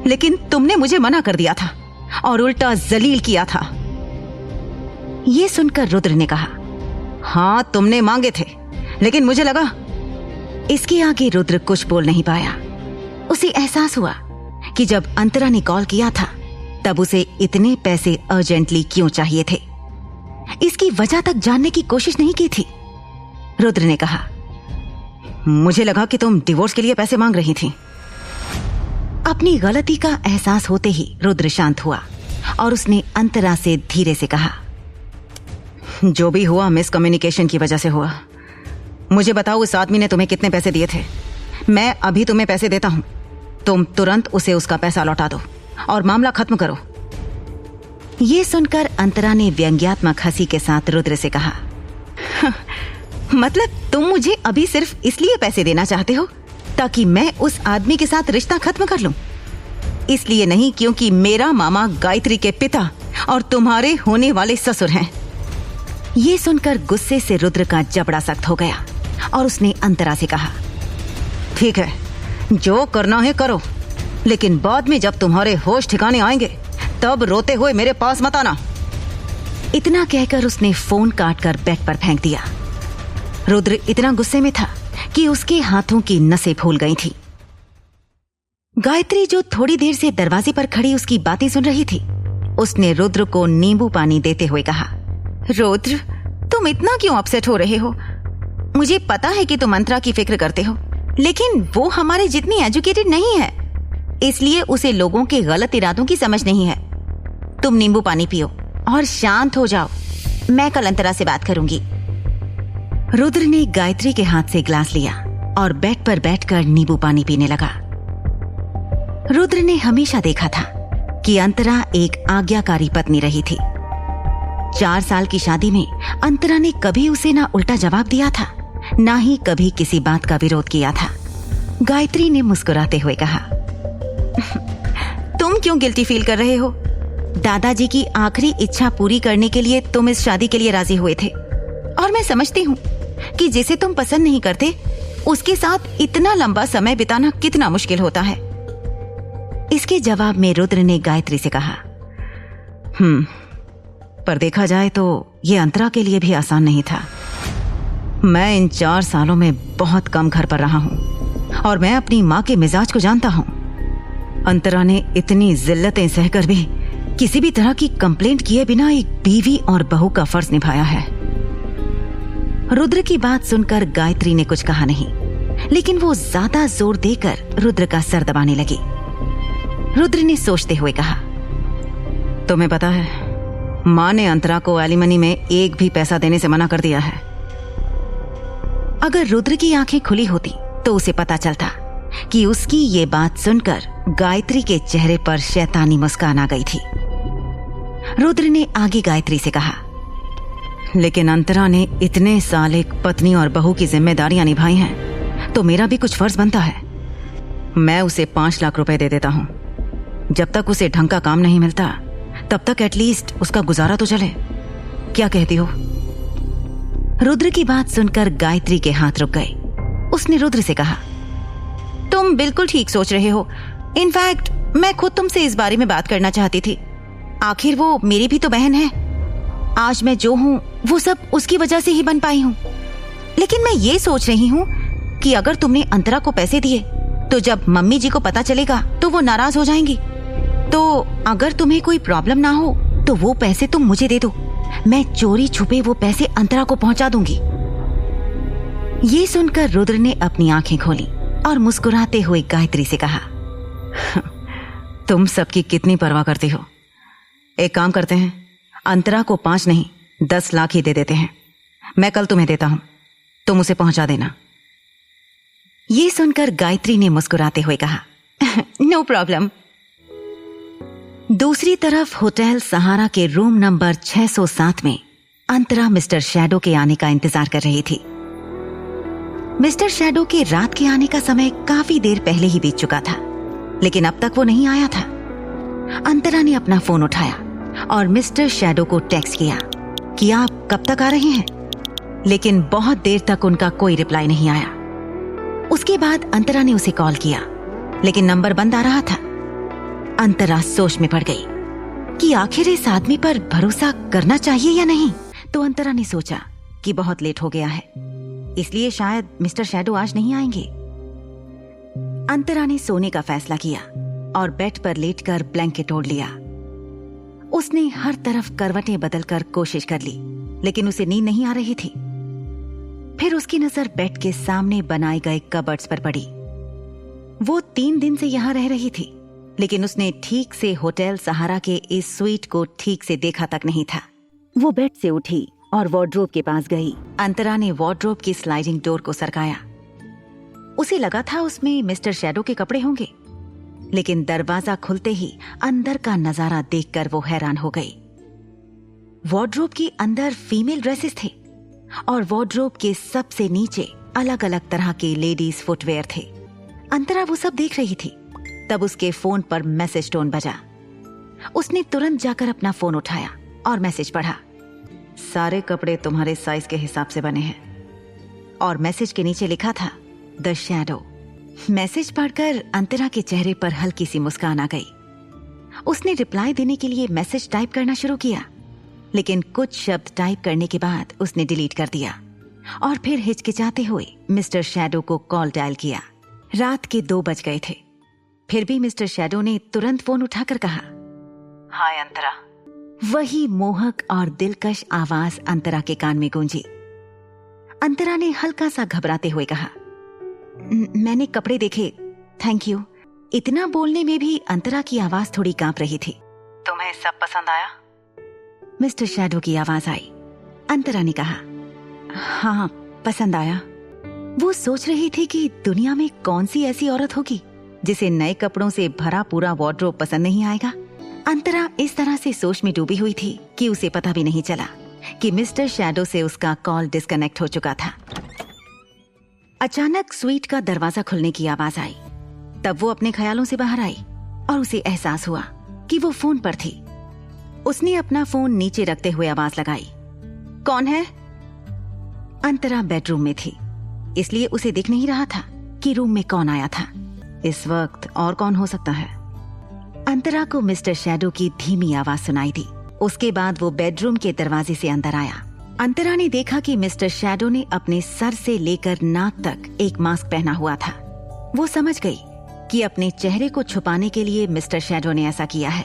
लेकिन तुमने मुझे मना कर दिया था और उल्टा जलील किया था। ये सुनकर रुद्र ने कहा, हाँ तुमने मांगे थे, लेकिन मुझे लगा। इसके आगे रुद्र कुछ बोल नहीं पाया। उसे एहसास हुआ कि जब अंतरा ने कॉल किया था तब उसे इतने पैसे अर्जेंटली क्यों चाहिए थे। इसकी वजह तक जानने की कोशिश नहीं की थी। रुद्र ने कहा, मुझे लगा कि तुम डिवोर्स के लिए पैसे मांग रही थी। अपनी गलती का एहसास होते ही रुद्र शांत हुआ और उसने अंतरा से धीरे से कहा, जो भी हुआ मिसकम्युनिकेशन की वजह से हुआ। मुझे बताओ उस आदमी ने तुम्हें कितने पैसे दिए थे? मैं अभी तुम्हें पैसे देता हूं, तुम तुरंत उसे उसका पैसा लौटा दो और मामला खत्म करो। ये सुनकर अंतरा ने व्यंग्यात्मक हंसी के साथ रुद्र से कहा, मतलब तुम मुझे अभी सिर्फ इसलिए पैसे देना चाहते हो ताकि मैं उस आदमी के साथ रिश्ता खत्म कर लूं? इसलिए नहीं क्योंकि मेरा मामा गायत्री के पिता और तुम्हारे होने वाले ससुर हैं। ये सुनकर गुस्से से रुद्र का जबड़ा सख्त हो गया और उसने अंतरा से कहा, ठीक है, जो करना है करो, लेकिन बाद में जब तुम्हारे होश ठिकाने आएंगे तब रोते हुए मेरे पास मत आना। इतना कहकर उसने फोन काटकर बेड पर फेंक दिया। रुद्र इतना गुस्से में था कि उसके हाथों की नसें फूल गई थी। गायत्री जो थोड़ी देर से दरवाजे पर खड़ी उसकी बातें सुन रही थी, उसने रुद्र को नींबू पानी देते हुए कहा, रुद्र, तुम इतना क्यों अपसेट हो रहे हो? मुझे पता है कि तुम अंतरा की फिक्र करते हो, लेकिन वो हमारे जितनी एजुकेटेड नहीं है, इसलिए उसे लोगों के गलत इरादों की समझ नहीं है। तुम नींबू पानी पियो और शांत हो जाओ, मैं कल अंतरा से बात करूंगी। रुद्र ने गायत्री के हाथ से ग्लास लिया और बेड पर बैठकर नींबू पानी पीने लगा। रुद्र ने हमेशा देखा था कि अंतरा एक आज्ञाकारी पत्नी रही थी। 4 साल की शादी में अंतरा ने कभी उसे ना उल्टा जवाब दिया था, ना ही कभी किसी बात का विरोध किया था। गायत्री ने मुस्कुराते हुए कहा, तुम क्यों गिल्टी फील कर रहे हो? दादाजी की आखिरी इच्छा पूरी करने के लिए तुम इस शादी के लिए राजी हुए थे, और मैं समझती हूँ कि जिसे तुम पसंद नहीं करते उसके साथ इतना लंबा समय बिताना कितना मुश्किल होता है। इसके जवाब में रुद्र ने गायत्री से कहा, पर देखा जाए तो ये अंतरा के लिए भी आसान नहीं था। मैं इन 4 सालों में बहुत कम घर पर रहा हूं और मैं अपनी माँ के मिजाज को जानता हूं। अंतरा ने इतनी जिल्लतें सहकर भी किसी भी तरह की कंप्लेंट किए बिना एक बीवी और बहू का फर्ज निभाया है। रुद्र की बात सुनकर गायत्री ने कुछ कहा नहीं, लेकिन वो ज्यादा जोर देकर रुद्र का सर दबाने लगी। रुद्र ने सोचते हुए कहा, तुम्हें पता है माँ ने अंतरा को एलिमनी में एक भी पैसा देने से मना कर दिया है। अगर रुद्र की आंखें खुली होती तो उसे पता चलता कि उसकी ये बात सुनकर गायत्री के चेहरे पर शैतानी मुस्कान आ गई थी। रुद्र ने आगे गायत्री से कहा, लेकिन अंतरा ने इतने साल एक पत्नी और बहू की जिम्मेदारियां निभाई हैं, तो मेरा भी कुछ फर्ज बनता है। मैं उसे 5 लाख रुपए दे देता हूं। जब तक उसे ढंग का काम नहीं मिलता तब तक एटलीस्ट उसका गुजारा तो चले। क्या कहती हो? रुद्र की बात सुनकर गायत्री के हाथ रुक गए। उसने रुद्र से कहा, तुम बिल्कुल ठीक सोच रहे हो। इनफैक्ट मैं खुद तुमसे इस बारे में बात करना चाहती थी। आखिर वो मेरी भी तो बहन है। आज मैं जो हूं वो सब उसकी वजह से ही बन पाई हूं। लेकिन मैं ये सोच रही हूं कि अगर तुमने अंतरा को पैसे दिए तो जब मम्मी जी को पता चलेगा तो वो नाराज हो जाएंगी। तो अगर तुम्हें कोई प्रॉब्लम ना हो तो वो पैसे तुम मुझे दे दो, मैं चोरी छुपे वो पैसे अंतरा को पहुंचा दूंगी। ये सुनकर रुद्र ने अपनी आंखें खोली और मुस्कुराते हुए गायत्री से कहा, तुम सबकी कितनी परवाह करती हो। एक काम करते हैं, अंतरा को 5 नहीं 10 लाख ही दे देते हैं। मैं कल तुम्हें देता हूं, तुम उसे पहुंचा देना। ये सुनकर गायत्री ने मुस्कुराते हुए कहा, नो प्रॉब्लम। दूसरी तरफ होटल सहारा के रूम नंबर 607 में अंतरा मिस्टर शैडो के आने का इंतजार कर रही थी। मिस्टर शैडो के रात के आने का समय काफी देर पहले ही बीत चुका था, लेकिन अब तक वो नहीं आया था। अंतरा ने अपना फोन उठाया और मिस्टर शैडो को टेक्स्ट किया कि आप कब तक आ रहे हैं, लेकिन बहुत देर तक उनका कोई रिप्लाई नहीं आया। उसके बाद अंतरा ने उसे कॉल किया, लेकिन नंबर बंद आ रहा था। अंतरा सोच में पड़ गई कि आखिर इस आदमी पर भरोसा करना चाहिए या नहीं। तो अंतरा ने सोचा कि बहुत लेट हो गया है, इसलिए शायद मिस्टर शैडो आज नहीं आएंगे। अंतरा ने सोने का फैसला किया और बेड पर लेटकर ब्लैंकेट ओढ़ लिया। उसने हर तरफ करवटें बदलकर कोशिश कर ली, लेकिन उसे नींद नहीं आ रही थी। फिर उसकी नजर बेड के सामने बनाए गए कबर्ड्स पर पड़ी। वो 3 दिन से यहां रह रही थी लेकिन उसने ठीक से होटल सहारा के इस स्वीट को ठीक से देखा तक नहीं था। वो बेड से उठी और वार्डरोब के पास गई। अंतरा ने वार्डरोब की स्लाइडिंग डोर को सरकाया। उसे लगा था उसमें मिस्टर शैडो के कपड़े होंगे, लेकिन दरवाजा खुलते ही अंदर का नजारा देखकर वो हैरान हो गई। वार्डरोब के अंदर फीमेल ड्रेसेस थे और वार्डरोब के सबसे नीचे अलग अलग तरह के लेडीज फुटवेयर थे। अंतरा वो सब देख रही थी। तब उसके फोन पर मैसेज टोन बजा। उसने तुरंत जाकर अपना फोन उठाया और मैसेज पढ़ा। सारे कपड़े तुम्हारे साइज के हिसाब से बने हैं। और मैसेज के नीचे लिखा था द शैडो। मैसेज पढ़कर अंतरा के चेहरे पर हल्की सी मुस्कान आ गई। उसने रिप्लाई देने के लिए मैसेज टाइप करना शुरू किया, लेकिन कुछ शब्द टाइप करने के बाद उसने डिलीट कर दिया और फिर हिचकिचाते हुए मिस्टर शैडो को कॉल डायल किया। रात के 2 बज गए थे। फिर भी मिस्टर शैडो ने तुरंत फोन उठाकर कहा, हाय अंतरा। वही मोहक और दिलकश आवाज अंतरा के कान में गूंजी। अंतरा ने हल्का सा घबराते हुए कहा, मैंने कपड़े देखे, थैंक यू। इतना बोलने में भी अंतरा की आवाज थोड़ी कांप रही थी। तुम्हें सब पसंद आया? मिस्टर शैडो की आवाज आई। अंतरा ने कहा, हाँ पसंद आया। वो सोच रही थी कि दुनिया में कौन सी ऐसी औरत होगी जिसे नए कपड़ों से भरा पूरा वार्डरोब पसंद नहीं आएगा। अंतरा इस तरह से सोच में डूबी हुई थी कि उसे पता भी नहीं चला कि मिस्टर शैडो से उसका कॉल डिस्कनेक्ट हो चुका था। अचानक स्वीट का दरवाजा खुलने की आवाज आई। तब वो अपने ख्यालों से बाहर आई और उसे एहसास हुआ कि वो फोन पर थी। उसने अपना फोन नीचे रखते हुए आवाज लगाई, कौन है? अंतरा बेडरूम में थी, इसलिए उसे दिख नहीं रहा था कि रूम में कौन आया था। इस वक्त और कौन हो सकता है? अंतरा को मिस्टर शैडो की धीमी आवाज सुनाई दी। उसके बाद वो बेडरूम के दरवाजे से अंदर आया। अंतरा ने देखा कि मिस्टर शैडो ने अपने सर से लेकर नाक तक एक मास्क पहना हुआ था। वो समझ गई कि अपने चेहरे को छुपाने के लिए मिस्टर शैडो ने ऐसा किया है।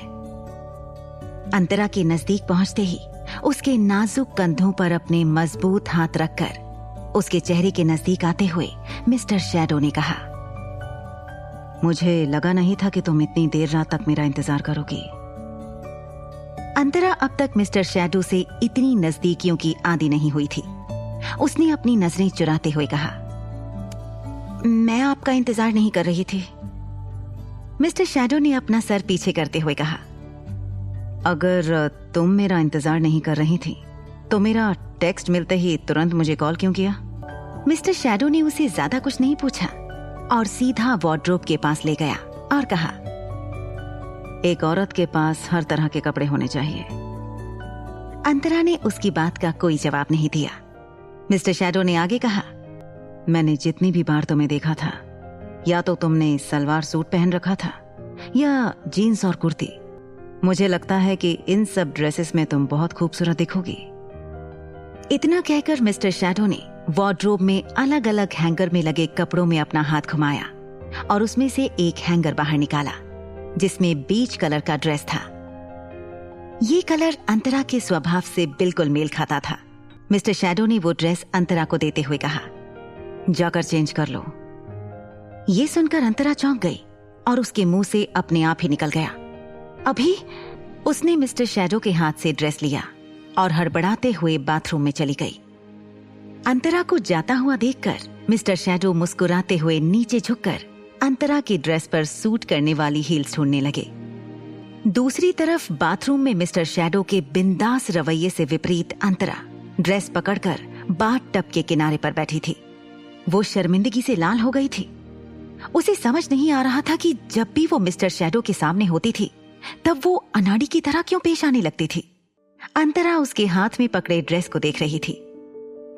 अंतरा के नजदीक पहुंचते ही उसके नाजुक कंधों पर अपने मजबूत हाथ रखकर उसके चेहरे के नजदीक आते हुए मिस्टर शैडो ने कहा, मुझे लगा नहीं था कि तुम इतनी देर रात तक मेरा इंतजार करोगी। अंतरा अब तक मिस्टर शैडो से इतनी नजदीकियों की आदी नहीं हुई थी। उसने अपनी नजरें चुराते हुए कहा, मैं आपका इंतजार नहीं कर रही थी। मिस्टर शैडो ने अपना सर पीछे करते हुए कहा, अगर तुम मेरा इंतजार नहीं कर रही थी तो मेरा टेक्स्ट मिलते ही तुरंत मुझे कॉल क्यों किया? मिस्टर शैडो ने उसे ज्यादा कुछ नहीं पूछा और सीधा वार्डरोब के पास ले गया और कहा, एक औरत के पास हर तरह के कपड़े होने चाहिए। अंतरा ने उसकी बात का कोई जवाब नहीं दिया। मिस्टर शैडो ने आगे कहा, मैंने जितनी भी बार तुम्हें देखा था, या तो तुमने सलवार सूट पहन रखा था या जीन्स और कुर्ती। मुझे लगता है कि इन सब ड्रेसेस में तुम बहुत खूबसूरत दिखोगी। इतना कहकर मिस्टर शैडो ने वार्डरोब में अलग अलग हैंगर में लगे कपड़ों में अपना हाथ घुमाया और उसमें से एक हैंगर बाहर निकाला जिसमें बीच कलर का ड्रेस था। ये कलर अंतरा के स्वभाव से बिल्कुल मेल खाता था। मिस्टर शैडो ने वो ड्रेस अंतरा को देते हुए कहा, जाकर चेंज कर लो। ये सुनकर अंतरा चौंक गई और उसके मुंह से अपने आप ही निकल गया। अभी उसने मिस्टर शैडो के हाथ से ड्रेस लिया और हड़बड़ाते हुए बाथरूम में चली गई। अंतरा को जाता हुआ देखकर मिस्टर शैडो मुस्कुराते हुए नीचे झुककर अंतरा की ड्रेस पर सूट करने वाली हील्स ढूंढने लगे। दूसरी तरफ बाथरूम में मिस्टर शैडो के बिंदास रवैये से विपरीत अंतरा ड्रेस पकड़कर बाथ टब के किनारे पर बैठी थी। वो शर्मिंदगी से लाल हो गई थी। उसे समझ नहीं आ रहा था कि जब भी वो मिस्टर शैडो के सामने होती थी तब वो अनाड़ी की तरह क्यों पेश आने लगती थी। अंतरा उसके हाथ में पकड़े ड्रेस को देख रही थी।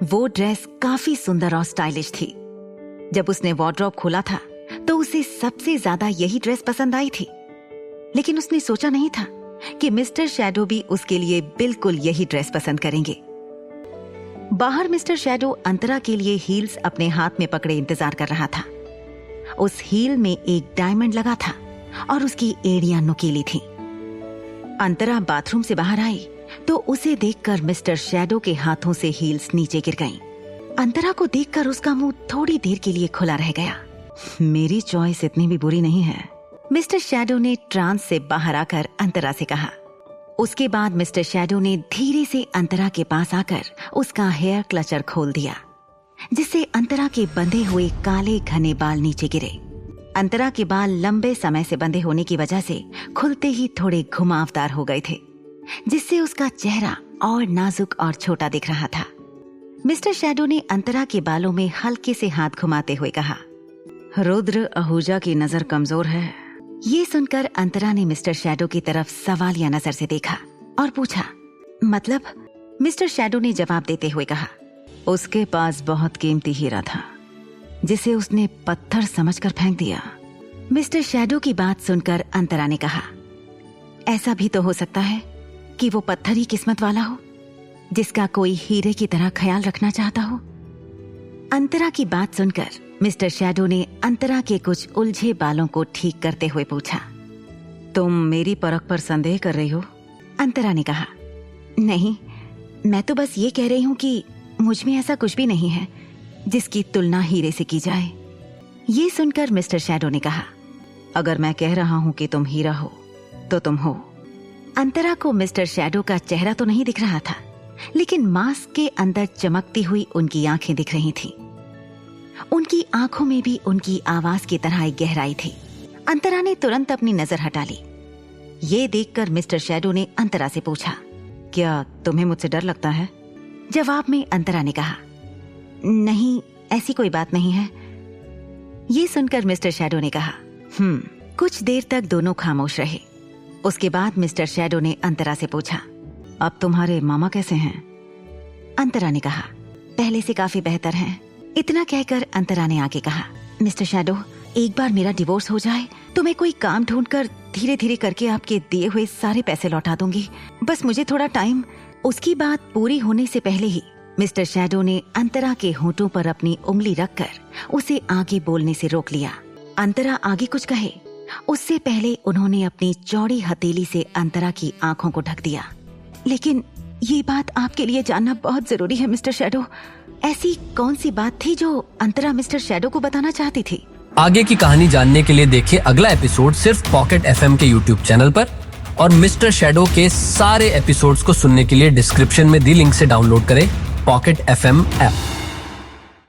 वो ड्रेस काफी सुंदर और स्टाइलिश थी। जब उसने वार्डरोब खोला था तो उसे सबसे ज्यादा यही ड्रेस पसंद आई थी, लेकिन उसने सोचा नहीं था कि मिस्टर शैडो भी उसके लिए बिल्कुल यही ड्रेस पसंद करेंगे। बाहर मिस्टर शैडो अंतरा के लिए हील्स अपने हाथ में पकड़े इंतजार कर रहा था। उस हील में एक डायमंड लगा था और उसकी एड़ियां नुकीली थी। अंतरा बाथरूम से बाहर आई तो उसे देखकर मिस्टर शैडो के हाथों से हील्स नीचे गिर गईं। अंतरा को देखकर उसका मुंह थोड़ी देर के लिए खुला रह गया। मेरी चॉइस इतनी भी बुरी नहीं है। मिस्टर शैडो ने ट्रांस से बाहर आकर अंतरा से कहा। उसके बाद मिस्टर शैडो ने धीरे से अंतरा के पास आकर उसका हेयर क्लचर खोल दिया, जिससे अंतरा के बंधे हुए काले घने बाल नीचे गिरे। अंतरा के बाल लंबे समय से बंधे होने की वजह से खुलते ही थोड़े घुमावदार हो गए थे, जिससे उसका चेहरा और नाजुक और छोटा दिख रहा था। मिस्टर शैडो ने अंतरा के बालों में हल्के से हाथ घुमाते हुए कहा, रुद्र आहूजा की नजर कमजोर है। ये सुनकर अंतरा ने मिस्टर शैडो की तरफ सवालिया नजर से देखा और पूछा, मतलब? मिस्टर शैडो ने जवाब देते हुए कहा, उसके पास बहुत कीमती हीरा था जिसे उसने पत्थर समझकर फेंक दिया। मिस्टर शैडो की बात सुनकर अंतरा ने कहा, ऐसा भी तो हो सकता है कि वो पत्थर ही किस्मत वाला हो जिसका कोई हीरे की तरह ख्याल रखना चाहता हो। अंतरा की बात सुनकर मिस्टर शैडो ने अंतरा के कुछ उलझे बालों को ठीक करते हुए पूछा, तुम मेरी परख पर संदेह कर रही हो? अंतरा ने कहा, नहीं, मैं तो बस ये कह रही हूं कि मुझ में ऐसा कुछ भी नहीं है जिसकी तुलना हीरे से की जाए। ये सुनकर मिस्टर शैडो ने कहा, अगर मैं कह रहा हूं कि तुम हीरा हो तो तुम हो। अंतरा को मिस्टर शैडो का चेहरा तो नहीं दिख रहा था, लेकिन मास्क के अंदर चमकती हुई उनकी आंखें दिख रही थीं। उनकी आंखों में भी उनकी आवाज की तरह एक गहराई थी। अंतरा ने तुरंत अपनी नजर हटा ली। ये देखकर मिस्टर शैडो ने अंतरा से पूछा, क्या तुम्हें मुझसे डर लगता है? जवाब में अंतरा ने कहा, नहीं, ऐसी कोई बात नहीं है। ये सुनकर मिस्टर शैडो ने कहा, कुछ देर तक दोनों खामोश रहे। उसके बाद मिस्टर शैडो ने अंतरा से पूछा, अब तुम्हारे मामा कैसे हैं? अंतरा ने कहा, पहले से काफी बेहतर हैं। इतना कहकर अंतरा ने आगे कहा, मिस्टर शैडो, एक बार मेरा डिवोर्स हो जाए तो मैं कोई काम ढूंढकर धीरे धीरे करके आपके दिए हुए सारे पैसे लौटा दूंगी, बस मुझे थोड़ा टाइम। उसकी बात पूरी होने से पहले ही मिस्टर शैडो ने अंतरा के होंठों पर अपनी उंगली रखकर उसे आगे बोलने से रोक लिया। अंतरा आगे कुछ कहे उससे पहले उन्होंने अपनी चौड़ी हथेली से अंतरा की आंखों को ढक दिया। लेकिन ये बात आपके लिए जानना बहुत जरूरी है मिस्टर शैडो। ऐसी कौन सी बात थी जो अंतरा मिस्टर शैडो को बताना चाहती थी? आगे की कहानी जानने के लिए देखिए अगला एपिसोड सिर्फ पॉकेट FM के YouTube चैनल पर, और मिस्टर शैडो के सारे एपिसोड्स को सुनने के लिए डिस्क्रिप्शन में दी लिंक से डाउनलोड करें पॉकेट FM ऐप।